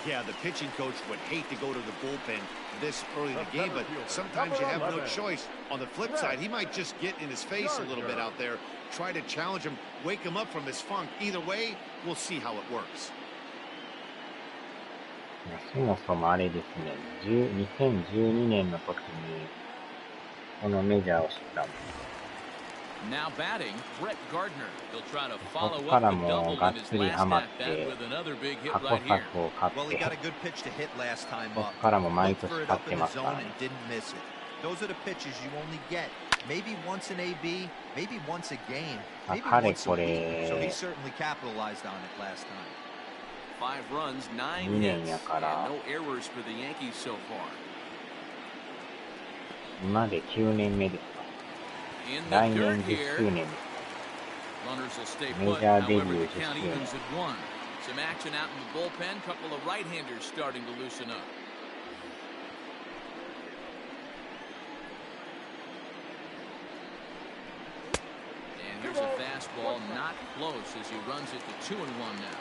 Yeah, the pitching coach would hate to go to the bullpen this early in the game, but sometimes you have no choice. On the flip side, he might just get in his face a little bit out there, try to challenge him, wake him up from his funk. Either way, we'll see how it works. そもそもあれですね、2012年の時にこのメジャーを知ったんです。Now batting, Brett Gardner. He'll try to こ follow こから up the も double がっ in his つり last ハマっ at て bat with another big hit 過去 right here. 作を買っ Well, he て got a good pitch to hit last time ここ up. からも毎 Looked 年 for it 買っ up て in ま the すから zone ね。 and didn't miss it. Those are the pitches you only get maybe once an AB, maybe once a game, maybe once a week. So he certainly capitalized on it last time. 5 runs, 9 2年 hits, やか and ら no errors for the Yankees so far. 今で9年目ですか。 In the 来 dirt 年10 here, 周年です。 runners will stay メ put. ジャーデビ However, ュ the ー10 count 周年。 evens at 1. Some action out in the bullpen. Couple of right-handers starting to loosen up. And here's a fastball, not close as he runs it to 2-1 now.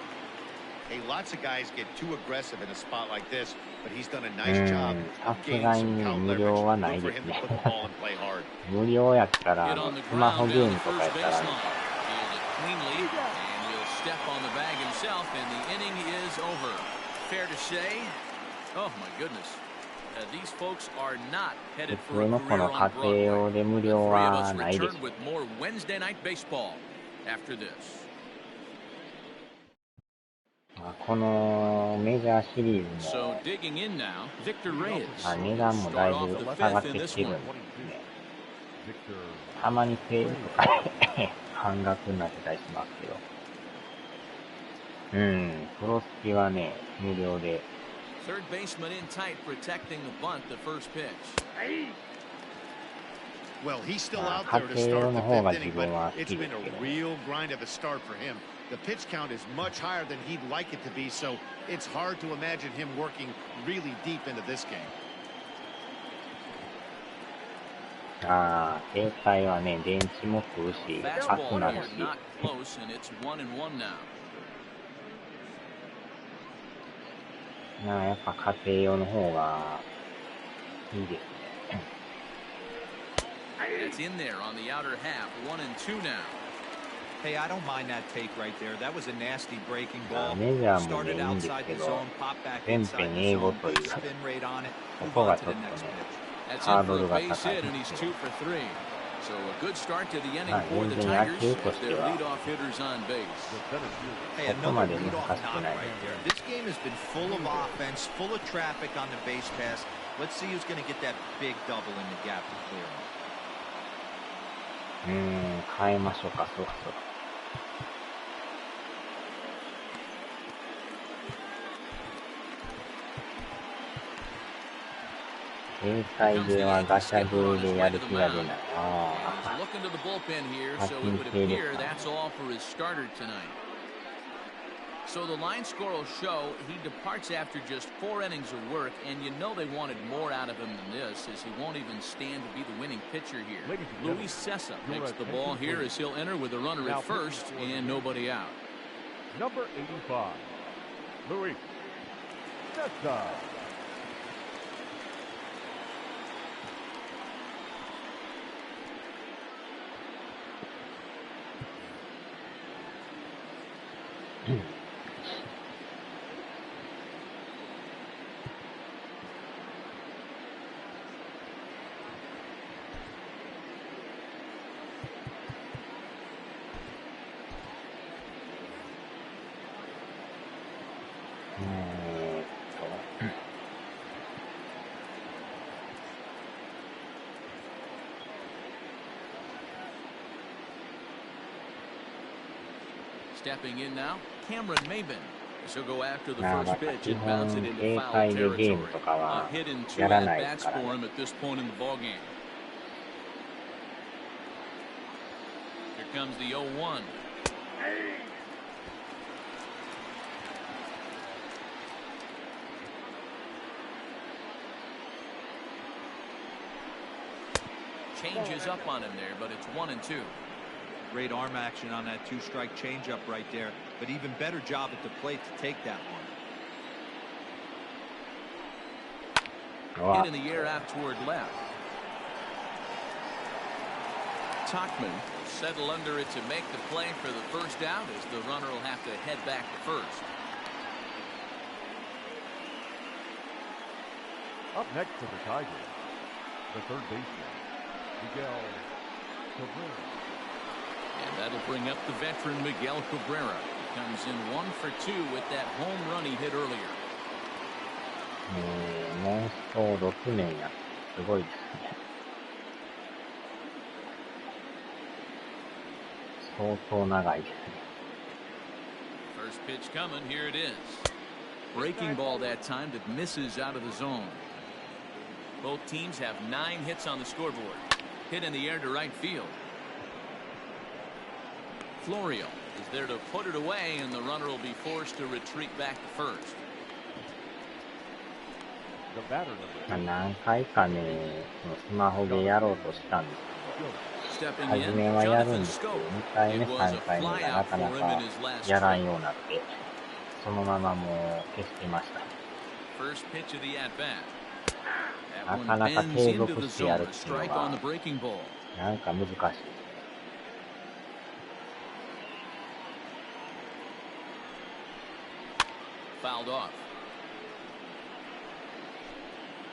Hey, lots of guys get too aggressive in a spot like this, but he's done a nice job さ of す gaining がに some count 無料は leverage. な Look い for です him to ね。 put the ball and play hard. 無料やったら Hit on the スマホ ground ゲー down ム the とかや first ったら baseline. Field it cleanly, and he'll step on the bag himself, and the inning is over. Fair to say, oh my goodness, these folks are not 普 headed 通 for a のこ career の on 家庭用 Broadway. で無 The 料 three of は us ないで return す。 with more Wednesday night baseball after this. このメジャーシリーズ So も digging in now, Victor Reyes. 値段もだい Start ぶ off the 下がっ fifth て in き this てるん one. ですね。たまにセールとか半額になってたりしますけど。プロスピはね、無料で。Third baseman in tight, protecting the bunt, the first pitch. Well, he's still out there to start the fifth inning, but it's been a real grind of a start for him. The pitch count is much higher than he'd like it to be, so it's hard to imagine him working really deep into this game. 携帯はね、電池も食うし、熱 Fastball なる here, し。 not close, and it's 1-1 now. やっぱ家庭用の方がいいですね。It's in there on the outer half, 1-2 now. Hey, I don't mind that take right there. That was a nasty breaking ball. メジャーもね、 Started いいんです outside け the ど、 zone, popped back 全 inside 編 the 英語 zone, という spin rate on it, こ move こが on ち to ょっ the と next ね、 pitch. That's ハー in ド for ル a が base 高い hit, and he's 2 for 3. So a good start to the inning はい、 for the 全然野 Tigers 球と as し their ては leadoff hitters on base. Hey, ここま another で leadoff 難しく knock ない right there. This game has been full of offense, full of traffic on the base pass. Let's see who's going to get that big double in the gap to clear him. 変えましょうか、そろそろ。携帯ではガシャゲーでやる気が出ない。He's looking to the bullpen here, so it would appear that's all for his starter tonight. So the line score will show he departs after just 4 innings of work, and you know they wanted more out of him than this, as he won't even stand to be the winning pitcher here. Luis Cessa makes the ball here as he'll enter with a runner at first and nobody out. Number 85, Luis Cessa. Stepping in now, Cameron Maben. She'll go after the first pitch and bounce it into foul territory. A hit and 2 at-bats for him at this point in the ballgame. Here comes the 0-1. Changes up on him there, but it's 1-2. Great arm action on that 2-strike changeup right there, but even better job at the plate to take that one. Hit in the air out toward left. Tachman will settle under it to make the play for the first out, as the runner will have to head back to first. Up next for the Tigers, the third baseman, Miguel Cabrera. And that'll bring up the veteran Miguel Cabrera. He comes in 1 for 2 with that home run he hit earlier. もうそう6年やすごいですね。相当長いですね。First pitch coming, here it is. Breaking ball that time that misses out of the zone. Both teams have 9 hits on the scoreboard. Hit in the air to right field. Florio is there to put it away, and the runner will be forced to retreat back to first. 何回かね、スマホでやろうとしたんですけど、初めはやるんですけど、2回目、3回目がなかなかやらんようになって、そのままもう消してました。なかなか継続してやるっていうのは、なんか難しい。Fouled off.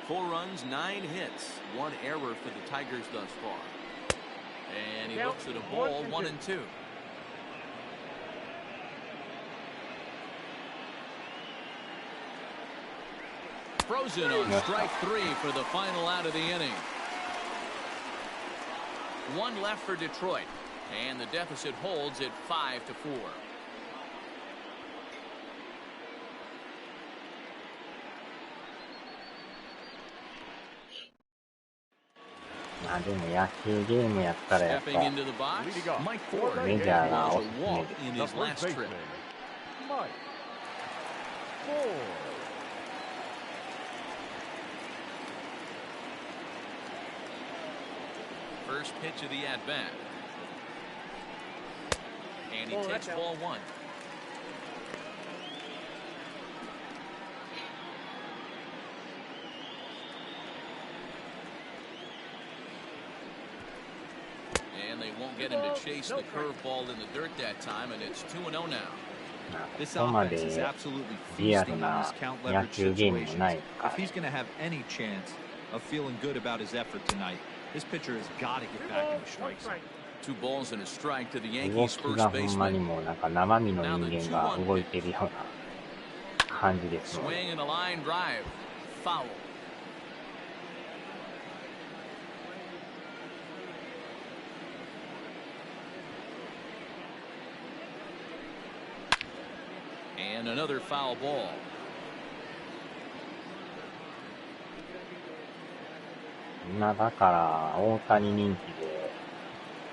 4 runs, 9 hits, 1 error for the Tigers thus far. And he looks at a ball, 1-2. Frozen on strike 3 for the final out of the inning. 1 left for Detroit, and the deficit holds at 5-4. まあでも野球ゲームやったらやっぱメジャーがおすすめです。First pitch of the at-bat. And he takes ball 1. And they won't get him to chase the curveball in the dirt that time, and it's 2-0 now. This offense is absolutely feasting on this count leverage situation. If he's going to have any chance of feeling good about his effort tonight, this pitcher has got to get back in the strike zone. 2 balls and a strike to the 動 Yankees き first がほんま baseman. にもうなんか生身の人間が動いてるような感じですね。 Swing and a line drive. Foul. And another foul ball. 今だから大谷人気で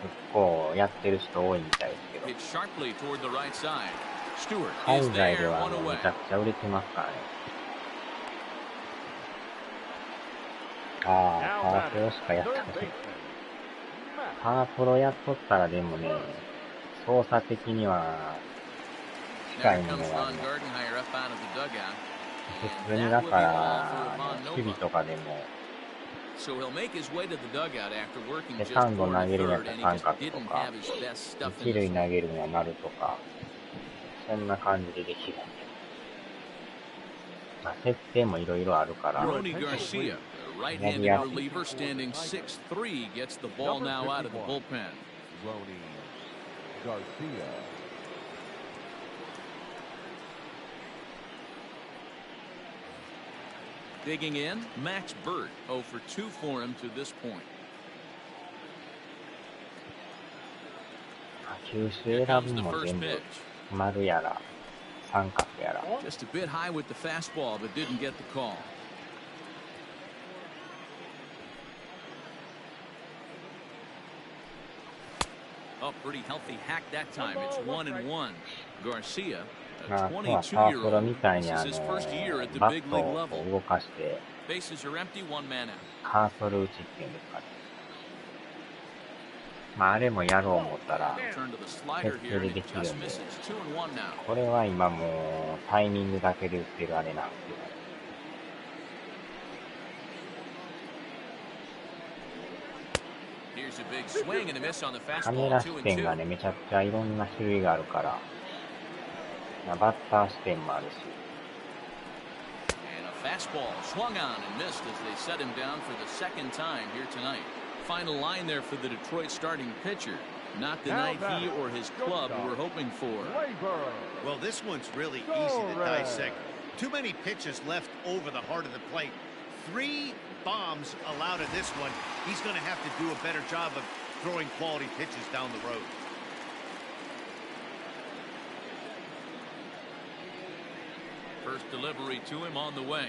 結構やってる人多いみたいですけど。 Hit sharply toward the right side. Stewart 海 is 外で there, は one め away. ちゃくちゃ売れてますからね。ああ、パワープロしかやったことない。パワープロやっとったらでもね、操作的には近 Now い here もの comes があり Ron ます。 Gardenhire up out of the dugout. 普通にだから、守備とかでも、So he'll make his way to the dugout after working セ just カンド 4 投げるんやっ third, た and ら he 三 just 角と didn't か、 have his best stuff 一 in 塁 this 投 one. げるのは丸とか、そんな感じでできるんで。まあ、設定もいろいろあるから、 Ronnie Garcia, the right-handed reliever, standing 6'3", gets the ball now out of the bullpen. Ronnie Garcia. Digging in, Max Bird, 0 for 2 for him to this point. 球種選ぶのも全部丸やら三角やら。 Just a bit high with the fastball, but didn't get the call. Oh, pretty healthy hack that time. It's 1-1. Garcia, ま a あ、あとはパワープロみ 22-year-old. たい This に is his first year at the バ big ット league を level. 動かして、 Bases are empty, one man out. カーソル打ちっていうんですかね。まあ、あれもやろう思ったら、 Turn to the slider 設 here, 定 and で it きる just んで、 misses. 2-1 now. これは今もうタイミングだけで打ってるあれなんですよ。 Here's a big swing and a miss on the カメ fastball. ラ視 2-2. 点がね、めちゃくちゃいろんな種類があるから、まあ、バッター視点もあるし、 And a fastball swung on and missed as they set him down for the second time here tonight. Final line there for the Detroit starting pitcher. Not the night he or his club were hoping for. Well, this one's really easy to dissect. Too many pitches left over the heart of the plate. 3 bombs allowed in this one. He's going to have to do a better job of throwing quality pitches down the road. First delivery to him on the way.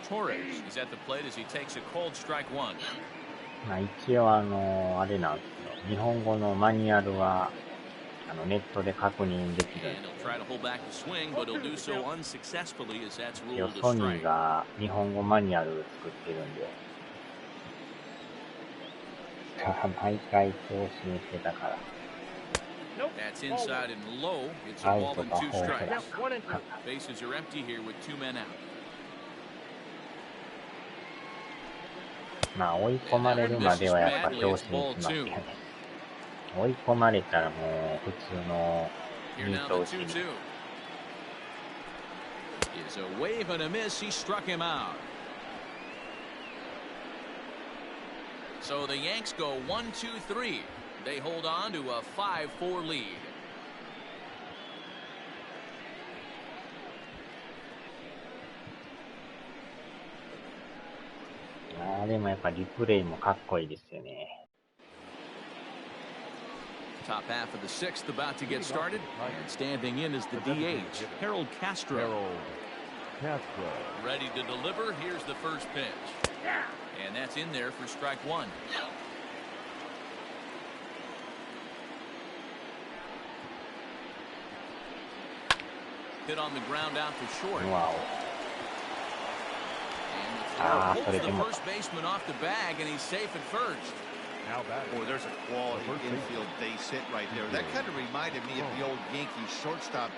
Torres is at the plate as he takes a cold strike one. まあ、一応あれなんですよ。日本語のマニュアルはネットで確認できるん And で he'll try to hold back the swing, but he'll do so unsuccessfully as that's す。 ruled a ソニー strike. が日本語マニュアル作ってるんで、毎回更新してたから。 That's inside and low. It's a アウ ball ト and か 2 フォーク strikes. だ。 Bases are empty here with 2 men out. まあ追い込まれるまではやっぱ強振しますよね。追い込まれたらもう普通の Here ミ now ート the 打ちに。 2-2. Is a wave and a miss. He struck him out. So the Yanks go 1-2-3. They hold on to a 5-4 lead. あーでもやっぱリプレイもかっこいいですよね。 Top half of the 6th about to get started. And standing in is the DH, Harold Castro. Ready to deliver. Here's the first pitch. And that's in there for strike one. Hit on the ground out to short. わお。 And the throw Ah, pulls put it the in the- first baseman off the bag, and he's safe at first. Boy, there's a quality infield base hit right there. That kind of reminded me of the old Yankees shortstop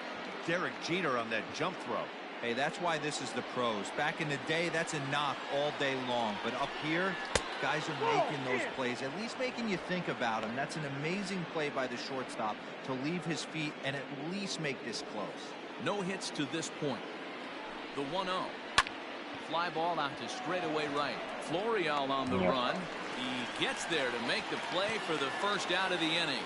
Derek Jeter on that jump throw. Hey, that's why this is the pros. Back in the day, that's a knock all day long. But up here, guys are making those plays, at least making you think about them. That's an amazing play by the shortstop to leave his feet and at least make this close. No hits to this point. The 1-0. Fly ball out to straightaway right. Florial on the run. He gets there to make the play for the first out of the inning.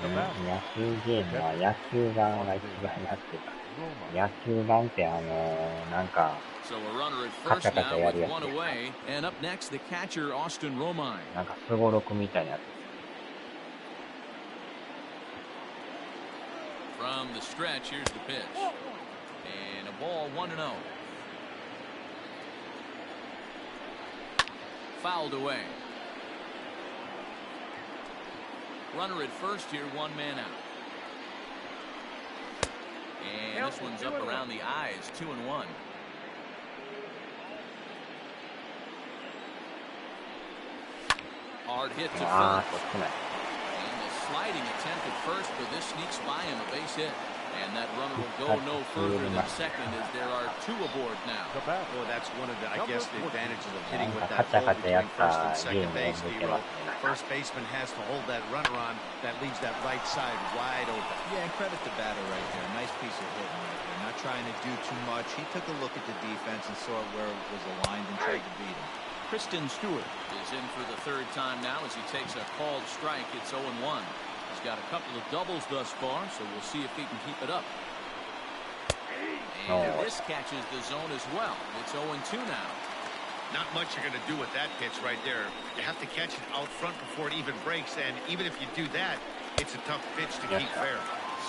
野球ゲームは野球版が一番やってた。野球版ってなんか So a runner at カチャ first カチャ now や with るやつ one ですか。 away. And up next, the catcher, Austin Romine. なんかスゴロクみたいなやつ。 From the stretch, here's the pitch. And a ball 1-0. Fouled away. Runner at first here, one man out. And this one's up around the eyes, 2-1. Hard hit to first. And the sliding attempt at first, but this sneaks by him, a base hit. And that runner will go no further than second as there are two aboard now. Well, that's one of the, I guess, the advantages of hitting with that ball between first and second base. The first baseman has to hold that runner on. That leaves that right side wide open. Yeah, and credit the batter right there. Nice piece of hitting right there. Not trying to do too much. He took a look at the defense and saw where it was aligned and tried to beat him. Kristen Stewart is in for the third time now as he takes a called strike. It's 0-1. He's got a couple of doubles thus far, so we'll see if he can keep it up. And this catches the zone as well. It's 0-2 now. Not much you're going to do with that pitch right there. You have to catch it out front before it even breaks, and even if you do that, it's a tough pitch to keep fair.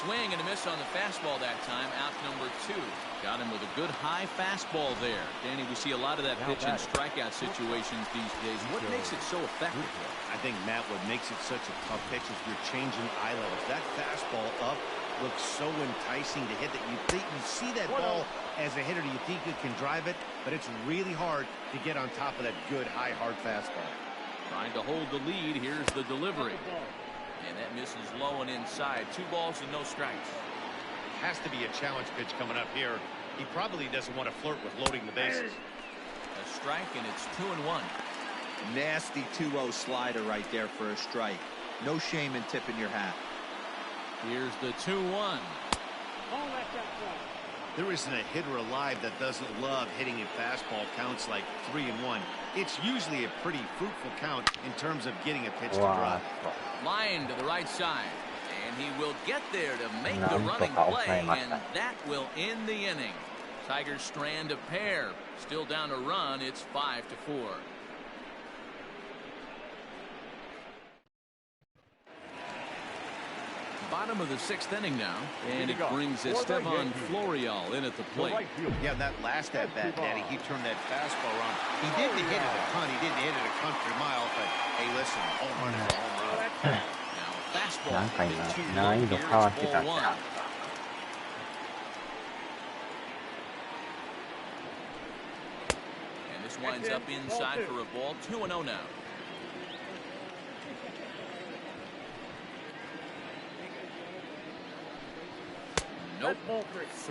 Swing and a miss on the fastball that time. Out number 2. Got him with a good high fastball there. Danny, we see a lot of that pitch in strikeout situations these days. What makes it so effective? I think, Matt, what makes it such a tough pitch is you're changing eye levels. That fastball up looks so enticing to hit that you think you see that ball as a hitter, you think you can drive it, but it's really hard to get on top of that good high hard fastball. Trying to hold the lead. Here's the delivery. And that misses low and inside. 2 balls and no strikes. Has to be a challenge pitch coming up here. He probably doesn't want to flirt with loading the bases. A strike, and it's 2-1. Nasty 2-0 slider right there for a strike. No shame in tipping your hat. Here's the 2-1. There isn't a hitter alive that doesn't love hitting in fastball counts like 3-1. It's usually a pretty fruitful count in terms of getting a pitch to drop. Line to the right side. And he will get there to make the running play, and that will end the inning. Tigers strand a pair. Still down a run. It's 5-4. Bottom of the 6th inning now, and it brings Esteban Florial in at the plate. Yeah, that last at bat, Danny, he turned that fastball around. He didn't hit it a ton. He didn't hit it a country mile, but hey, listen, home run is a home run. Now fastball. なんか今難易度変わってたんじゃん。And this winds up inside for a ball. 2-0 now. Nope.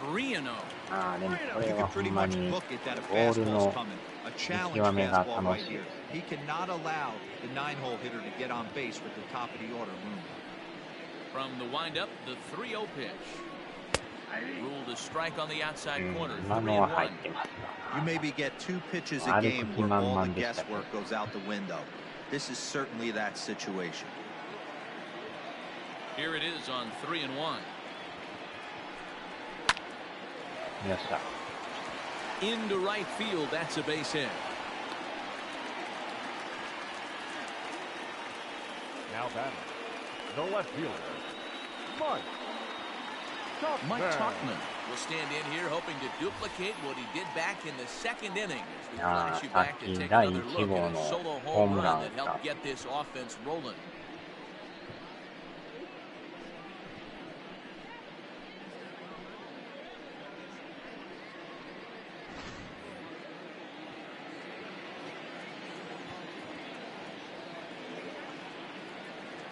3-0. ああ、でもこれはほんまにボールの見極めが楽しい。He cannot allow the 9-hole hitter to get on base with the top of the order room. From the windup, the 3-0 pitch. Ruled a strike on the outside corner. 今のは入ってますが。 You maybe get 2 pitches a game where all the guesswork goes out the window. This is certainly that situation. Here it is on 3-1. よっしゃ。 Into right field, that's a base hit. Now batting, the left fielder, Mike Tauchman will stand in here hoping to duplicate what he did back in the 2nd inning. As we flash you back to take another look at a solo home run that helped get this offense rolling.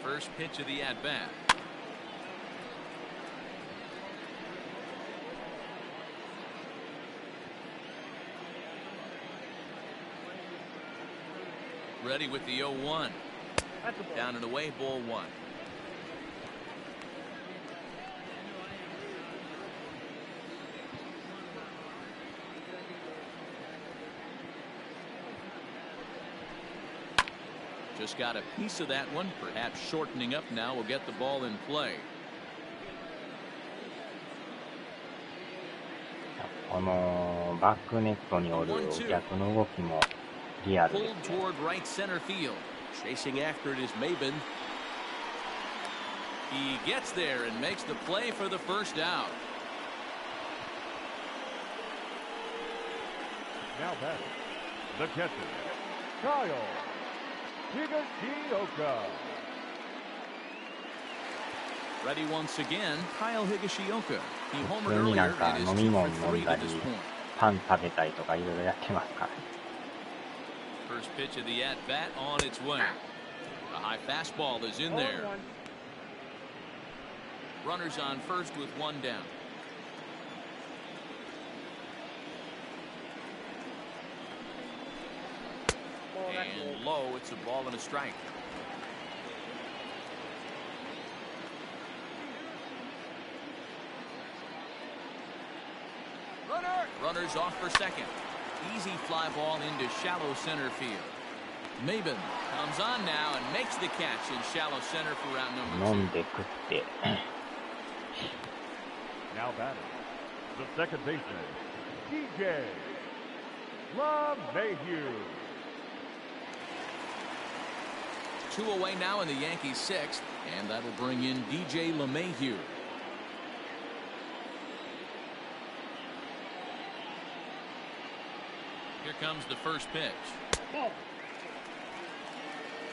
First pitch of the at-bat. Ready with the 0-1. Down and away, ball 1. Just got a piece of that one, perhaps shortening up now will get the ball in play. このバックネットにおる逆の動きもリアルですね。 Pulled toward right center field. Chasing after it is Maben. He gets there and makes the play for the first out. Now batting, the catcher, Kyle Higashioka. Ready once again, Kyle Higashioka. He 普 homered 通になん earlier か and is 飲 2 for み物飲 3 んだ to り this point. パン食べたりとかいろいろやってますから。 First pitch of the at-bat on its way. A high fastball is in there. Runners on first with one down. And low, it's a ball and a strike. Runners off for second. Easy fly ball into shallow center field. Maben comes on now and makes the catch in shallow center for round number 飲ん 2. で食って。 Now batting, the second baseman, DJ LeMahieu. 2 away now in the Yankees' 6th, and that'll bring in DJ LeMahieu. Here comes the first pitch. Ball.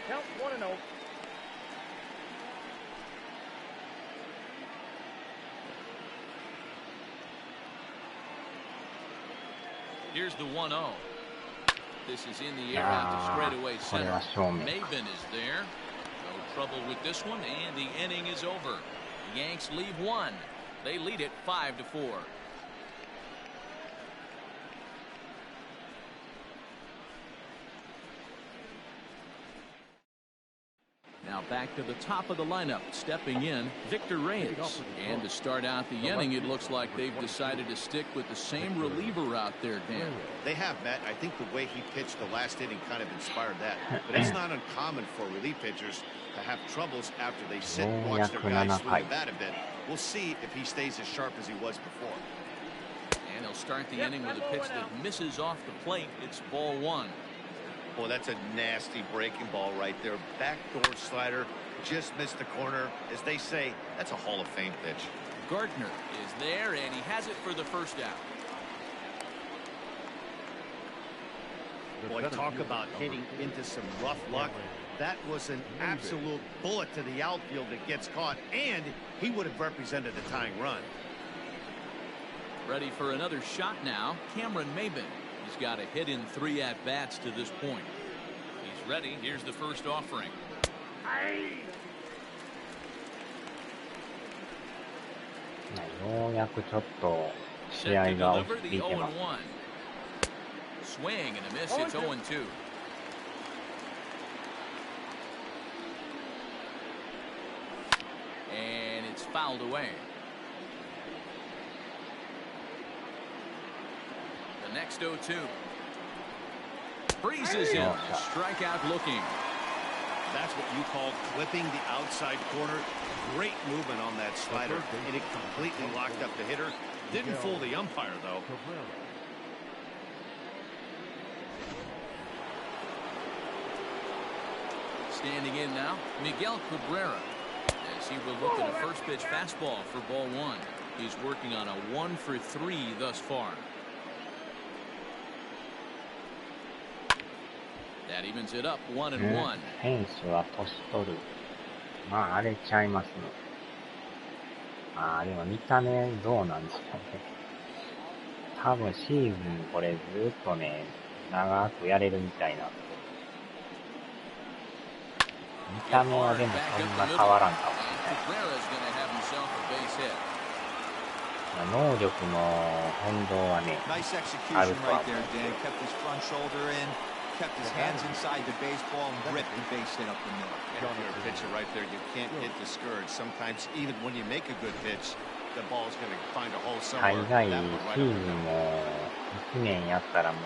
Count 1-0. Here's the 1-0. This is in the air out to straightaway center. Maben is there. No trouble with this one, and the inning is over. The Yanks leave 1. They lead it 5-4. Now back to the top of the lineup, stepping in, Victor Reyes. And to start out the inning, it looks like they've decided to stick with the same reliever out there, Dan. They have, Matt. I think the way he pitched the last inning kind of inspired that. But it's not uncommon for relief pitchers to have troubles after they sit and watch their guys swing the bat a bit. We'll see if he stays as sharp as he was before. And he'll start the inning with a pitch that misses off the plate. It's ball 1. Boy, that's a nasty breaking ball right there. Backdoor slider, just missed the corner. As they say, that's a Hall of Fame pitch. Gardner is there, and he has it for the first out. Boy, talk about hitting into some rough luck. That was an absolute bullet to the outfield that gets caught, and he would have represented a tying run. Ready for another shot now, Cameron Maben. He's got a hit in 3 at-bats to this point. He's ready. Here's the first offering. ようやくちょっと試合が落ち着いてます。 Swing and a miss. It's 0-2. And it's fouled away. The next 0-2. Breezes in. Strikeout looking. That's what you call clipping the outside corner. Great movement on that slider, and it completely locked up the hitter. Didn't fool the umpire, though. Standing in now, Miguel Cabrera, as he will look at a first pitch fastball for ball 1. He's working on a 1 for 3 thus far. That evens it up 1-1. 選手は年取る。まあ荒れちゃいますね。でも見た目どうなんですかね。多分シーズンこれずっとね、長くやれるみたいなんで。見た目はでもそんな変わらんかもしれない。能力の変動はね、あるとは思う。Kept his hands inside the baseball and ripped the base hit up the middle. And if you're a pitcher right there, you can't get discouraged. Sometimes, even when you make a good pitch, the ball is going to find a hole somewhere. 大概シーズンも1年やったらもう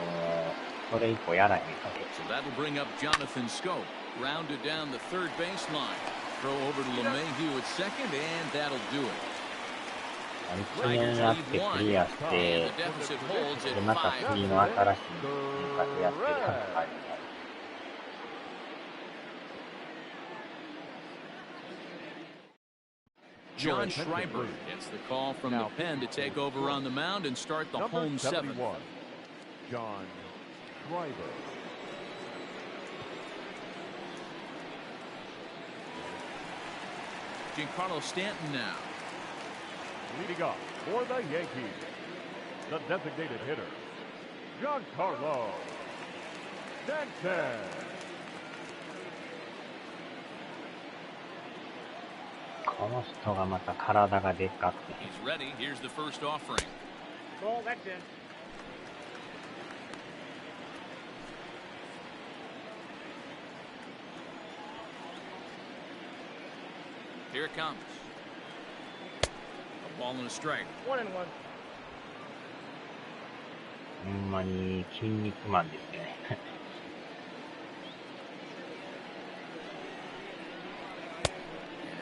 それ以降やらへんかけ。So that'll bring up Jonathan Scope, rounded down the third baseline. Throw over to LeMahieu at second, and that'll do it. 1年やってクリアして、でまた次の新しい変化球やってる感じがある。John Schreiber gets the call from the pen to take over on the mound and start the home 7th. John Schreiber. Giancarlo Stanton now. Leading off for the Yankees, the designated hitter, Giancarlo Stanton. この人がまた体がでっかくて。 He's ready. Here's the first offering. Ball, that's in. Here it comes. A ball and a strike. 1 and 1. ほんまに筋肉マンですね。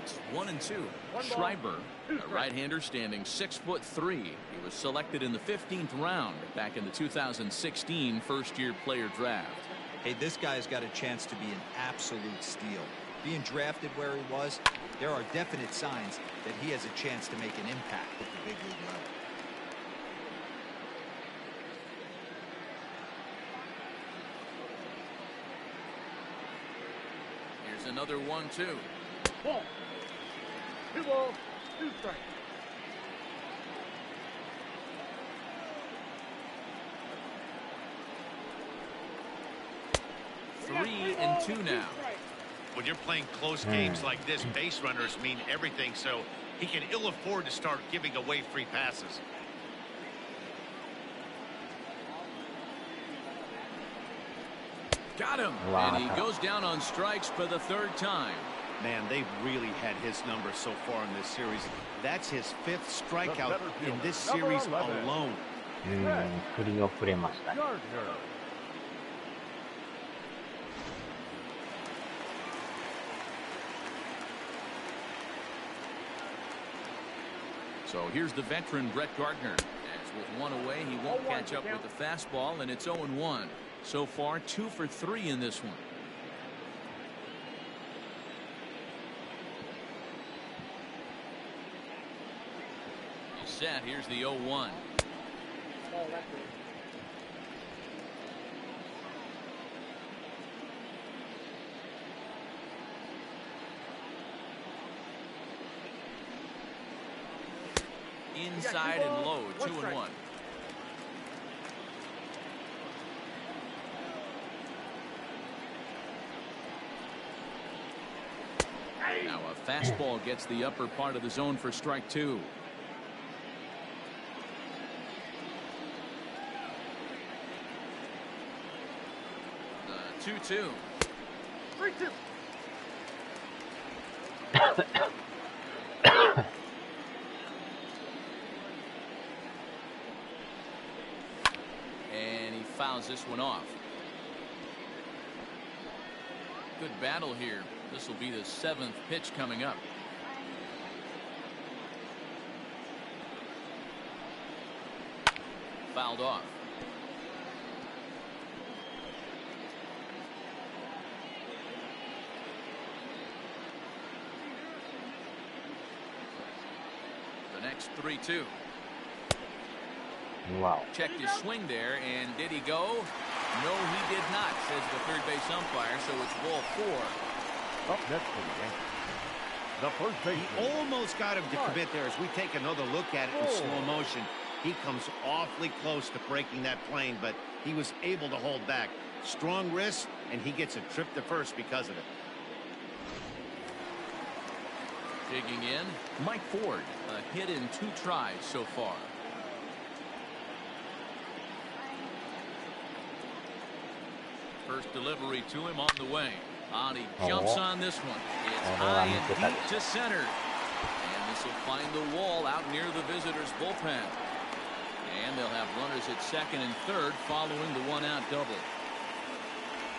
It's 1 and 2. Schreiber, a right-hander standing 6'3". He was selected in the 15th round back in the 2016 first-year player draft. Hey, this guy's got a chance to be an absolute steal. Being drafted where he was, there are definite signs that he has a chance to make an impact at the big league level. Here's another 1-2. Ball. 2 balls, 2 strikes. Three and 2 now. When you're playing close games like this, base runners mean everything, so he can ill afford to start giving away free passes. Got him. Wow. And he goes down on strikes for the 3rd time. Man, they've really had his number so far in this series. That's his 5th strikeout in this series alone. 振り遅れましたね。 Gardner. So here's the veteran Brett Gardner. As with 1 away, he won't catch up with the fastball, and it's 0-1. So far, 2 for 3 in this one. He's set. Here's the 0-1. Ball, that's in. Inside and low, 2-1. Now a fastball gets the upper part of the zone for strike 2. The 2-2. 3-2. And he fouls this one off. Good battle here. This will be the 7th pitch coming up. Fouled off. The next 3-2. Wow. Checked his swing there, and did he go? No, he did not, says the third base umpire, so it's ball 4. Up next for the Yankees, the first He baseman, almost got him to commit there. As we take another look at it in slow motion, he comes awfully close to breaking that plane, but he was able to hold back. Strong wrist, and he gets a trip to first because of it. Digging in, Mike Ford, a hit in 2 tries so far. First delivery to him on the way. And he jumps on this one. It's high and deep to center. And this will find the wall out near the visitors' bullpen. And they'll have runners at second and third following the 1-out double.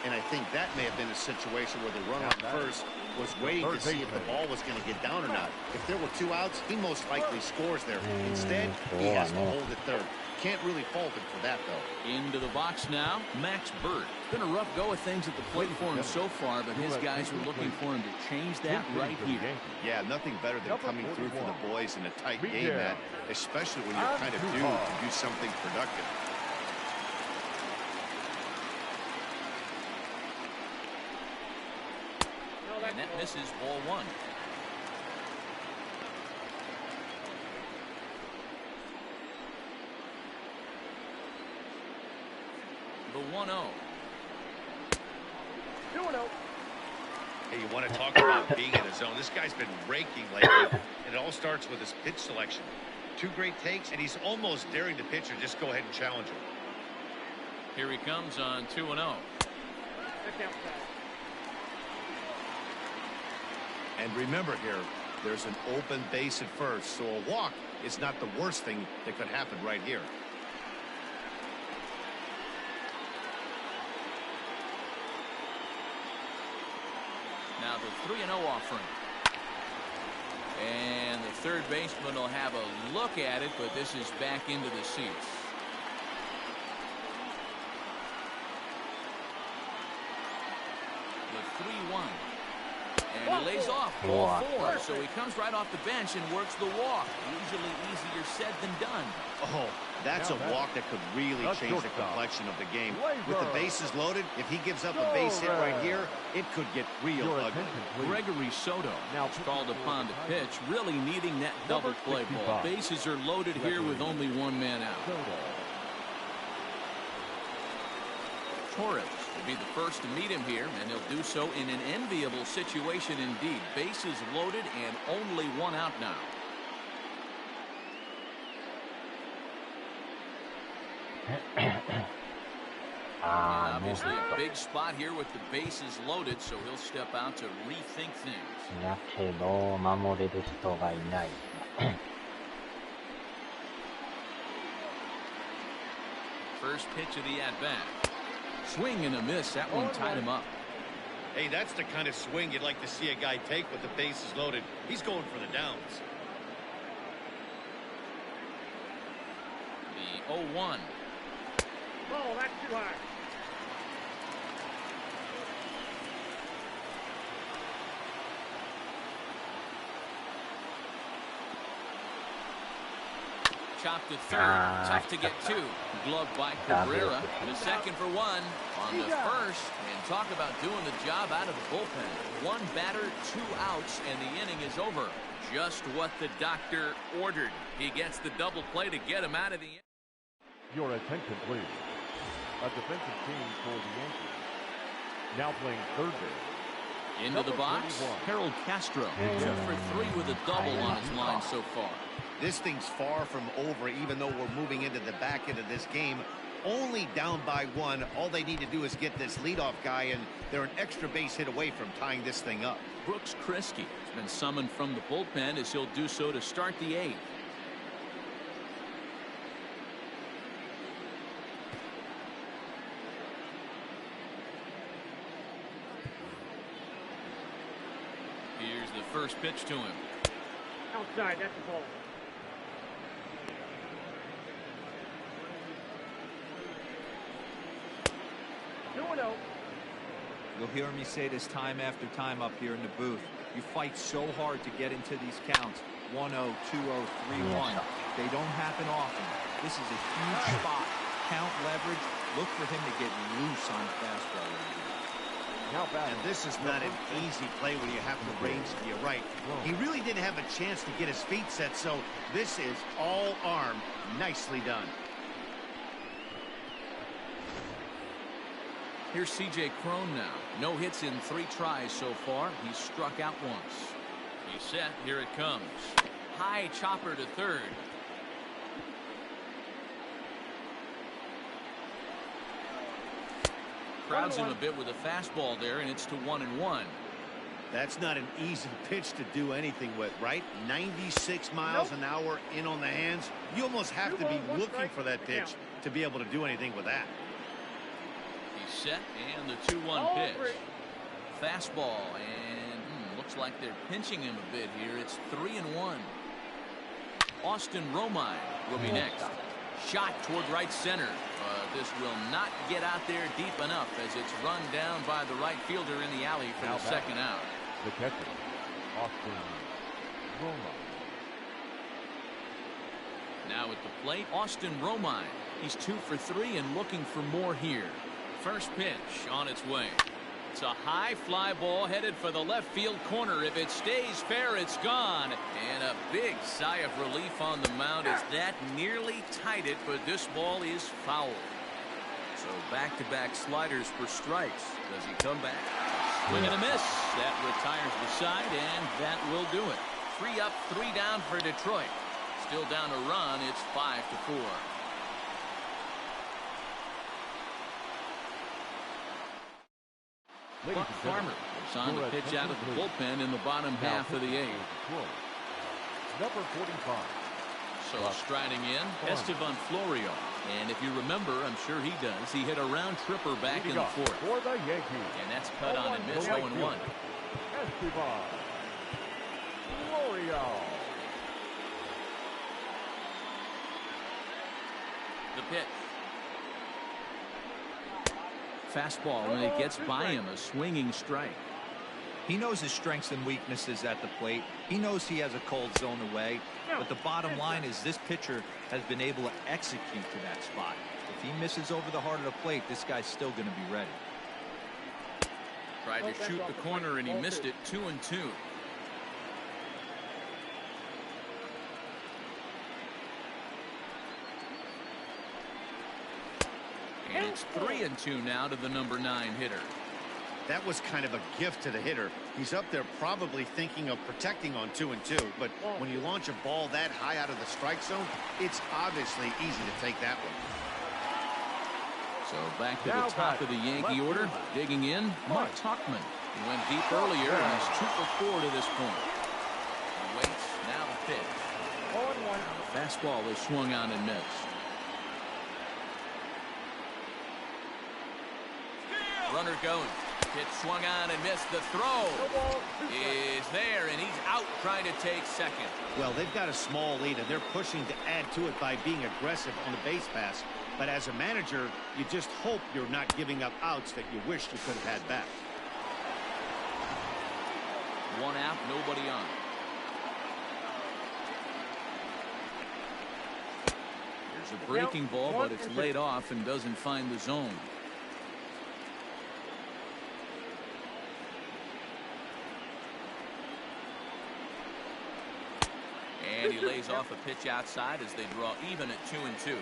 And I think that may have been a situation where the runner on first was waiting to see if the ball was going to get down or not. If there were 2 outs, he most likely scores there. Instead, he has to hold at third. Can't really fault him for that, though. Into the box now, Max Bird. Been a rough go of things at the plate for him so far, but his guys are looking for him to change that right here. Yeah, nothing better than coming through for the boys in a tight game, Matt, especially when you're kind of due to do something productive. And that misses ball 1. The 1-0. 2-0. Hey, you want to talk about being in the zone? This guy's been raking lately, and it all starts with his pitch selection. 2 great takes, and he's almost daring the pitcher just go ahead and challenge him. Here he comes on 2-0. That's outside. And remember here, there's an open base at first, so a walk is not the worst thing that could happen right here. Now the 3-0 offering. And the third baseman will have a look at it, but this is back into the seats. The 3-1. And he lays off ball 4, so he comes right off the bench and works the walk. Usually easier said than done. Oh, that's a walk that could really change the complexion of the game. With the bases loaded, if he gives up a base hit right here, it could get real ugly. Gregory Soto now called upon to pitch, really needing that double play ball. Bases are loaded here with only 1 man out. Torres will be the first to meet him here, and he'll do so in an enviable situation indeed. Bases loaded and only 1 out now. And obviously a big spot here with the bases loaded, so he'll step out to rethink things. First pitch of the at-bat. Swing and a miss. That one tied him up. Hey, that's the kind of swing you'd like to see a guy take with the bases loaded. He's going for the downs. The 0-1. Ball, that's too high. Chopped to third. Tough to get 2. Glove by Cabrera. The second for 1 on the first. And talk about doing the job out of the bullpen. 1 batter, 2 outs, and the inning is over. Just what the doctor ordered. He gets the double play to get him out of the inning. Your attention, please. A defensive team for the Yankees. Now playing third base. Into the box, Harold Castro. 2 for 3 with a double on his line so far. This thing's far from over, even though we're moving into the back end of this game. Only down by 1. All they need to do is get this leadoff guy, and they're an extra base hit away from tying this thing up. Brooks Kriske has been summoned from the bullpen as he'll do so to start the 8th. Here's the first pitch to him. Outside, that's the ball. You'll hear me say this time after time up here in the booth. You fight so hard to get into these counts. 1-0, 2-0, 3-1. They don't happen often. This is a huge spot. Count leverage. Look for him to get loose on the fastball. And this is not an easy play when you have to range to your right. He really didn't have a chance to get his feet set, so this is all arm. Nicely done. Here's C.J. Cron now. No hits in 3 tries so far. He's struck out once. He's set. Here it comes. High chopper to third. Crowds him a bit with a fastball there, and it's to 1-1. That's not an easy pitch to do anything with, right? 96 miles an hour in on the hands. You almost have to be looking for that pitch to be able to do anything with that. He's set, and the 2-1 pitch. Fastball, and looks like they're pinching him a bit here. It's 3-1. Austin Romine will be next. Shot toward right center. This will not get out there deep enough as it's run down by the right fielder in the alley for the second out. The catcher, Austin Romine. Now at the plate, Austin Romine. He's 2 for 3 and looking for more here. First pitch on its way. It's a high fly ball headed for the left field corner. If it stays fair, it's gone. And a big sigh of relief on the mound as that nearly tied it, but this ball is foul. So back-to-back sliders for strikes. Does he come back? Swing and a miss. That retires the side, and that will do it. 3 up, 3 down for Detroit. Still down a run. It's 5-4. Buck Farmer is on to pitch out of the bullpen in the bottom half of the 8th. Number 45. So striding in, Estevan Florio. And if you remember, I'm sure he does, he hit a round tripper back in the 4th. For the Yankees. And that's cut on and missed 0-1. Estevan Florio. The pitch. Fastball, and it gets by him, a swinging strike. He knows his strengths and weaknesses at the plate. He knows he has a cold zone away. But the bottom line is this pitcher has been able to execute to that spot. If he misses over the heart of the plate, this guy's still going to be ready. Tried to shoot the corner, and he missed it. 2-2. And it's 3-2 now to the number 9 hitter. That was kind of a gift to the hitter. He's up there probably thinking of protecting on 2-2, but when you launch a ball that high out of the strike zone, it's obviously easy to take that one. So back to the top of the Yankee order, digging in, Mike Tuchman. He went deep earlier, and he's 2 for 4 to this point. He waits, now the pitch. Fastball is swung on and missed. Runner going. Pitch swung on and missed. The throw is there, and he's out trying to take second. Well, they've got a small lead, and they're pushing to add to it by being aggressive on the base pass. But as a manager, you just hope you're not giving up outs that you wish you could have had back. 1 out, nobody on. Here's a breaking ball, but it's laid off and doesn't find the zone. And he lays off a pitch outside as they draw even at 2-2.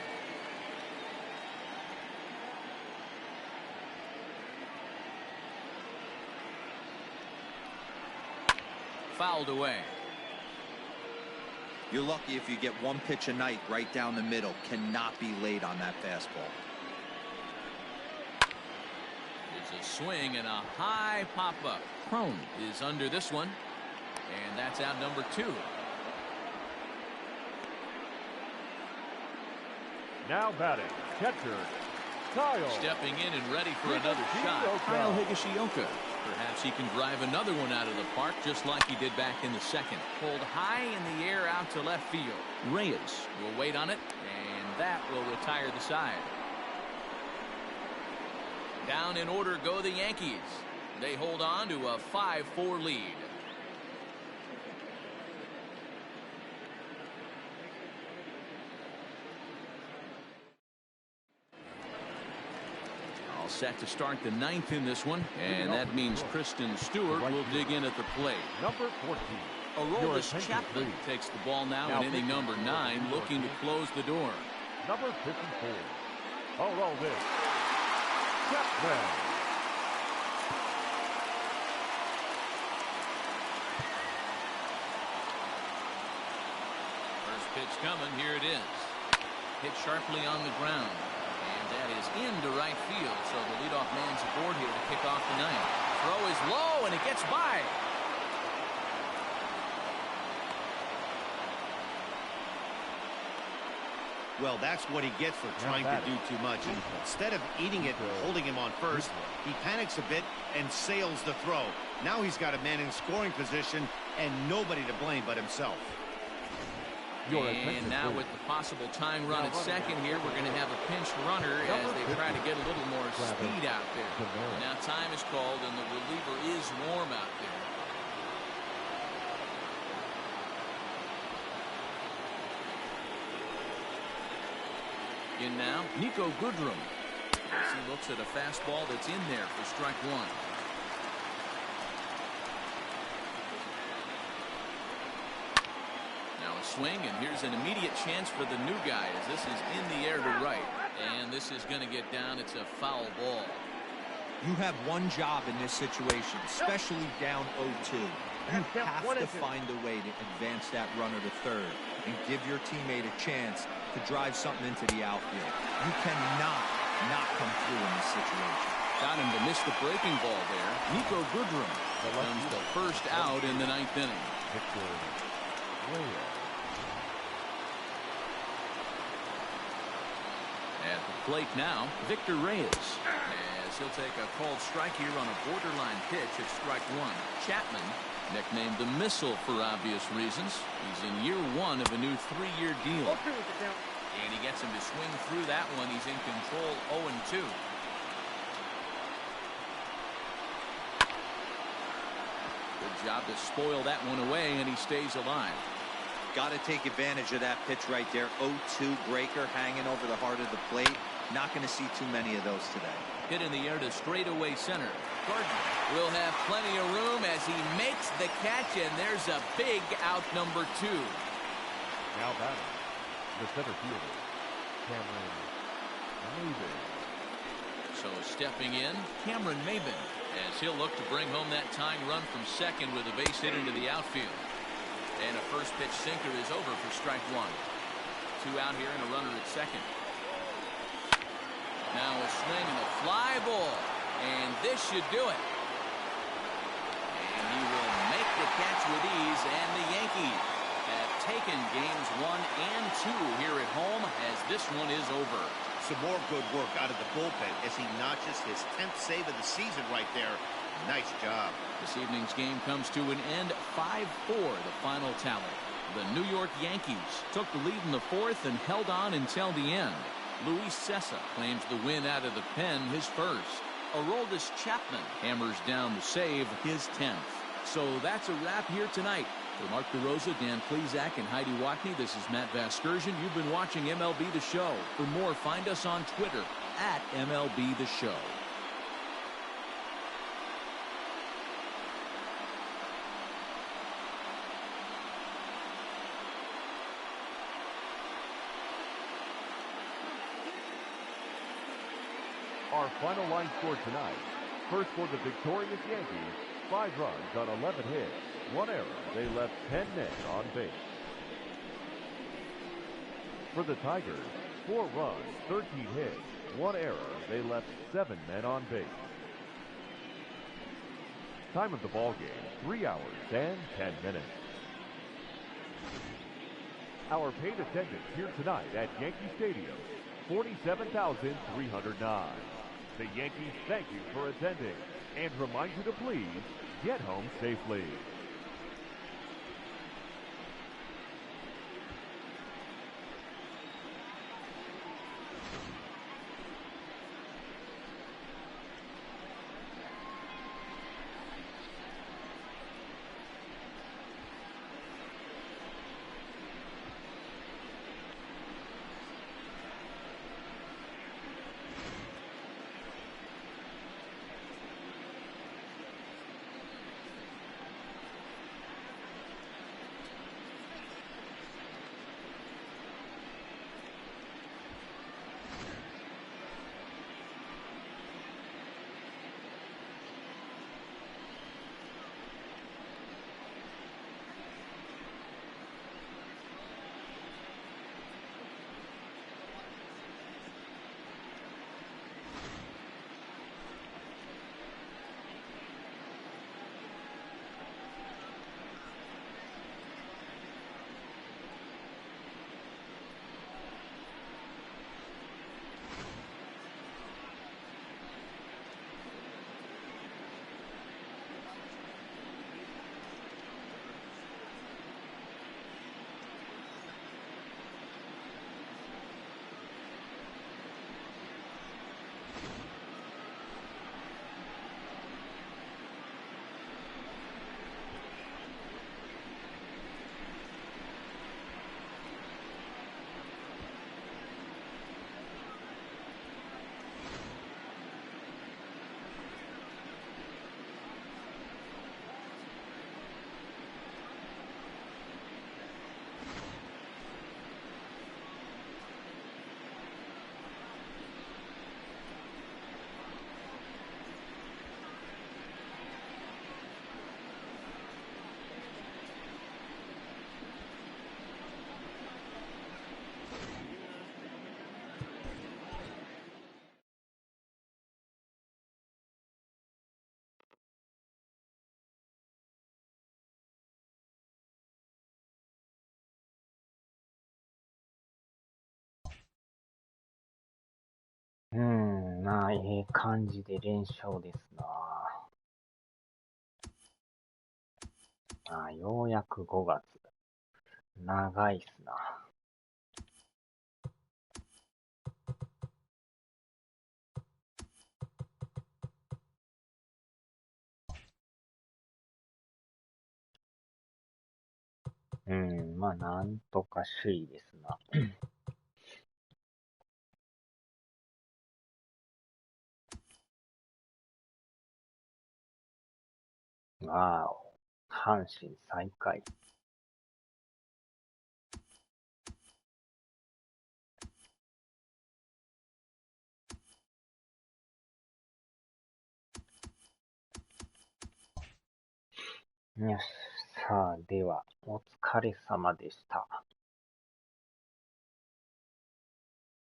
Fouled away. You're lucky if you get 1 pitch a night right down the middle. Cannot be late on that fastball. It's a swing and a high pop-up. Crone is under this one. And that's out number 2. Now batting, catcher, Kyle. Stepping in and ready for another shot, Kyle Higashioka. Perhaps he can drive another one out of the park just like he did back in the 2nd. Pulled high in the air out to left field. Reyes will wait on it, and that will retire the side. Down in order go the Yankees. They hold on to a 5-4 lead. Set to start the 9th in this one, and that means Kristen Stewart will dig in at the plate. Number 14. Aroldis Chapman takes the ball now in inning number 9, looking to close the door. Number 54. Aroldis Chapman. First pitch coming, here it is. Hit sharply on the ground. That is into right field, so the leadoff man's aboard here to kick off the 9th. Throw is low, and it gets by. Well, that's what he gets for trying to do too much. Instead of eating it and holding him on first, he panics a bit and sails the throw. Now he's got a man in scoring position and nobody to blame but himself. And now with the possible tying run at second here, we're going to have a pinch runner as they try to get a little more speed out there. Now time is called, and the reliever is warm out there. In now, Nico Goodrum. As he looks at a fastball that's in there for strike 1. Swing, and here's an immediate chance for the new guy as this is in the air to right, And this is going to get down. It's a foul ball. You have one job in this situation, especially down 0-2. You have to find a way to advance that runner to third and give your teammate a chance to drive something into the outfield. You cannot not come through in this situation. Got him to miss the breaking ball there. Nico Goodrum comes the first out in the 9th inning. At the plate now, Victor Reyes. As he'll take a called strike here on a borderline pitch at strike one. Chapman, nicknamed the Missile for obvious reasons. He's in year one of a new 3-year deal. And he gets him to swing through that one. He's in control 0-2. Good job to spoil that one away, and he stays alive. Got to take advantage of that pitch right there. 0-2 breaker hanging over the heart of the plate. Not going to see too many of those today. Hit in the air to straightaway center. Gardner will have plenty of room as he makes the catch, and there's a big out number 2. Now batting, the center fielder, Cameron Maybin. So stepping in, Cameron Maybin, as he'll look to bring home that tying run from second with a base hit into the outfield. And a first pitch sinker is over for strike one. 2 out here and a runner at second. Now a swing and a fly ball. And this should do it. And he will make the catch with ease, and the Yankees have taken games 1 and 2 here at home as this one is over. Some more good work out of the bullpen as he notches his 10th save of the season right there. Nice job. This evening's game comes to an end 5-4, the final tally. The New York Yankees took the lead in the 4th and held on until the end. Luis Cessa claims the win out of the pen, his first. Aroldis Chapman hammers down the save, his 10th. So that's a wrap here tonight. For Mark DeRosa, Dan Plesac, and Heidi Watney, this is Matt Vasgersian. You've been watching MLB The Show. For more, find us on Twitter at MLB The Show. Our final line score tonight. First for the victorious Yankees, 5 runs on 11 hits, 1 error. They left 10 men on base. For the Tigers, 4 runs, 13 hits, 1 error. They left 7 men on base. Time of the ball game, 3 hours and 10 minutes. Our paid attendance here tonight at Yankee Stadium, 47,309. The Yankees thank you for attending and remind you to please get home safely. ええ感じで連勝ですな。ようやく5月。長いっすな。なんとか首位ですな。わーお、阪神最下位。よし、さあ、では、お疲れ様でした。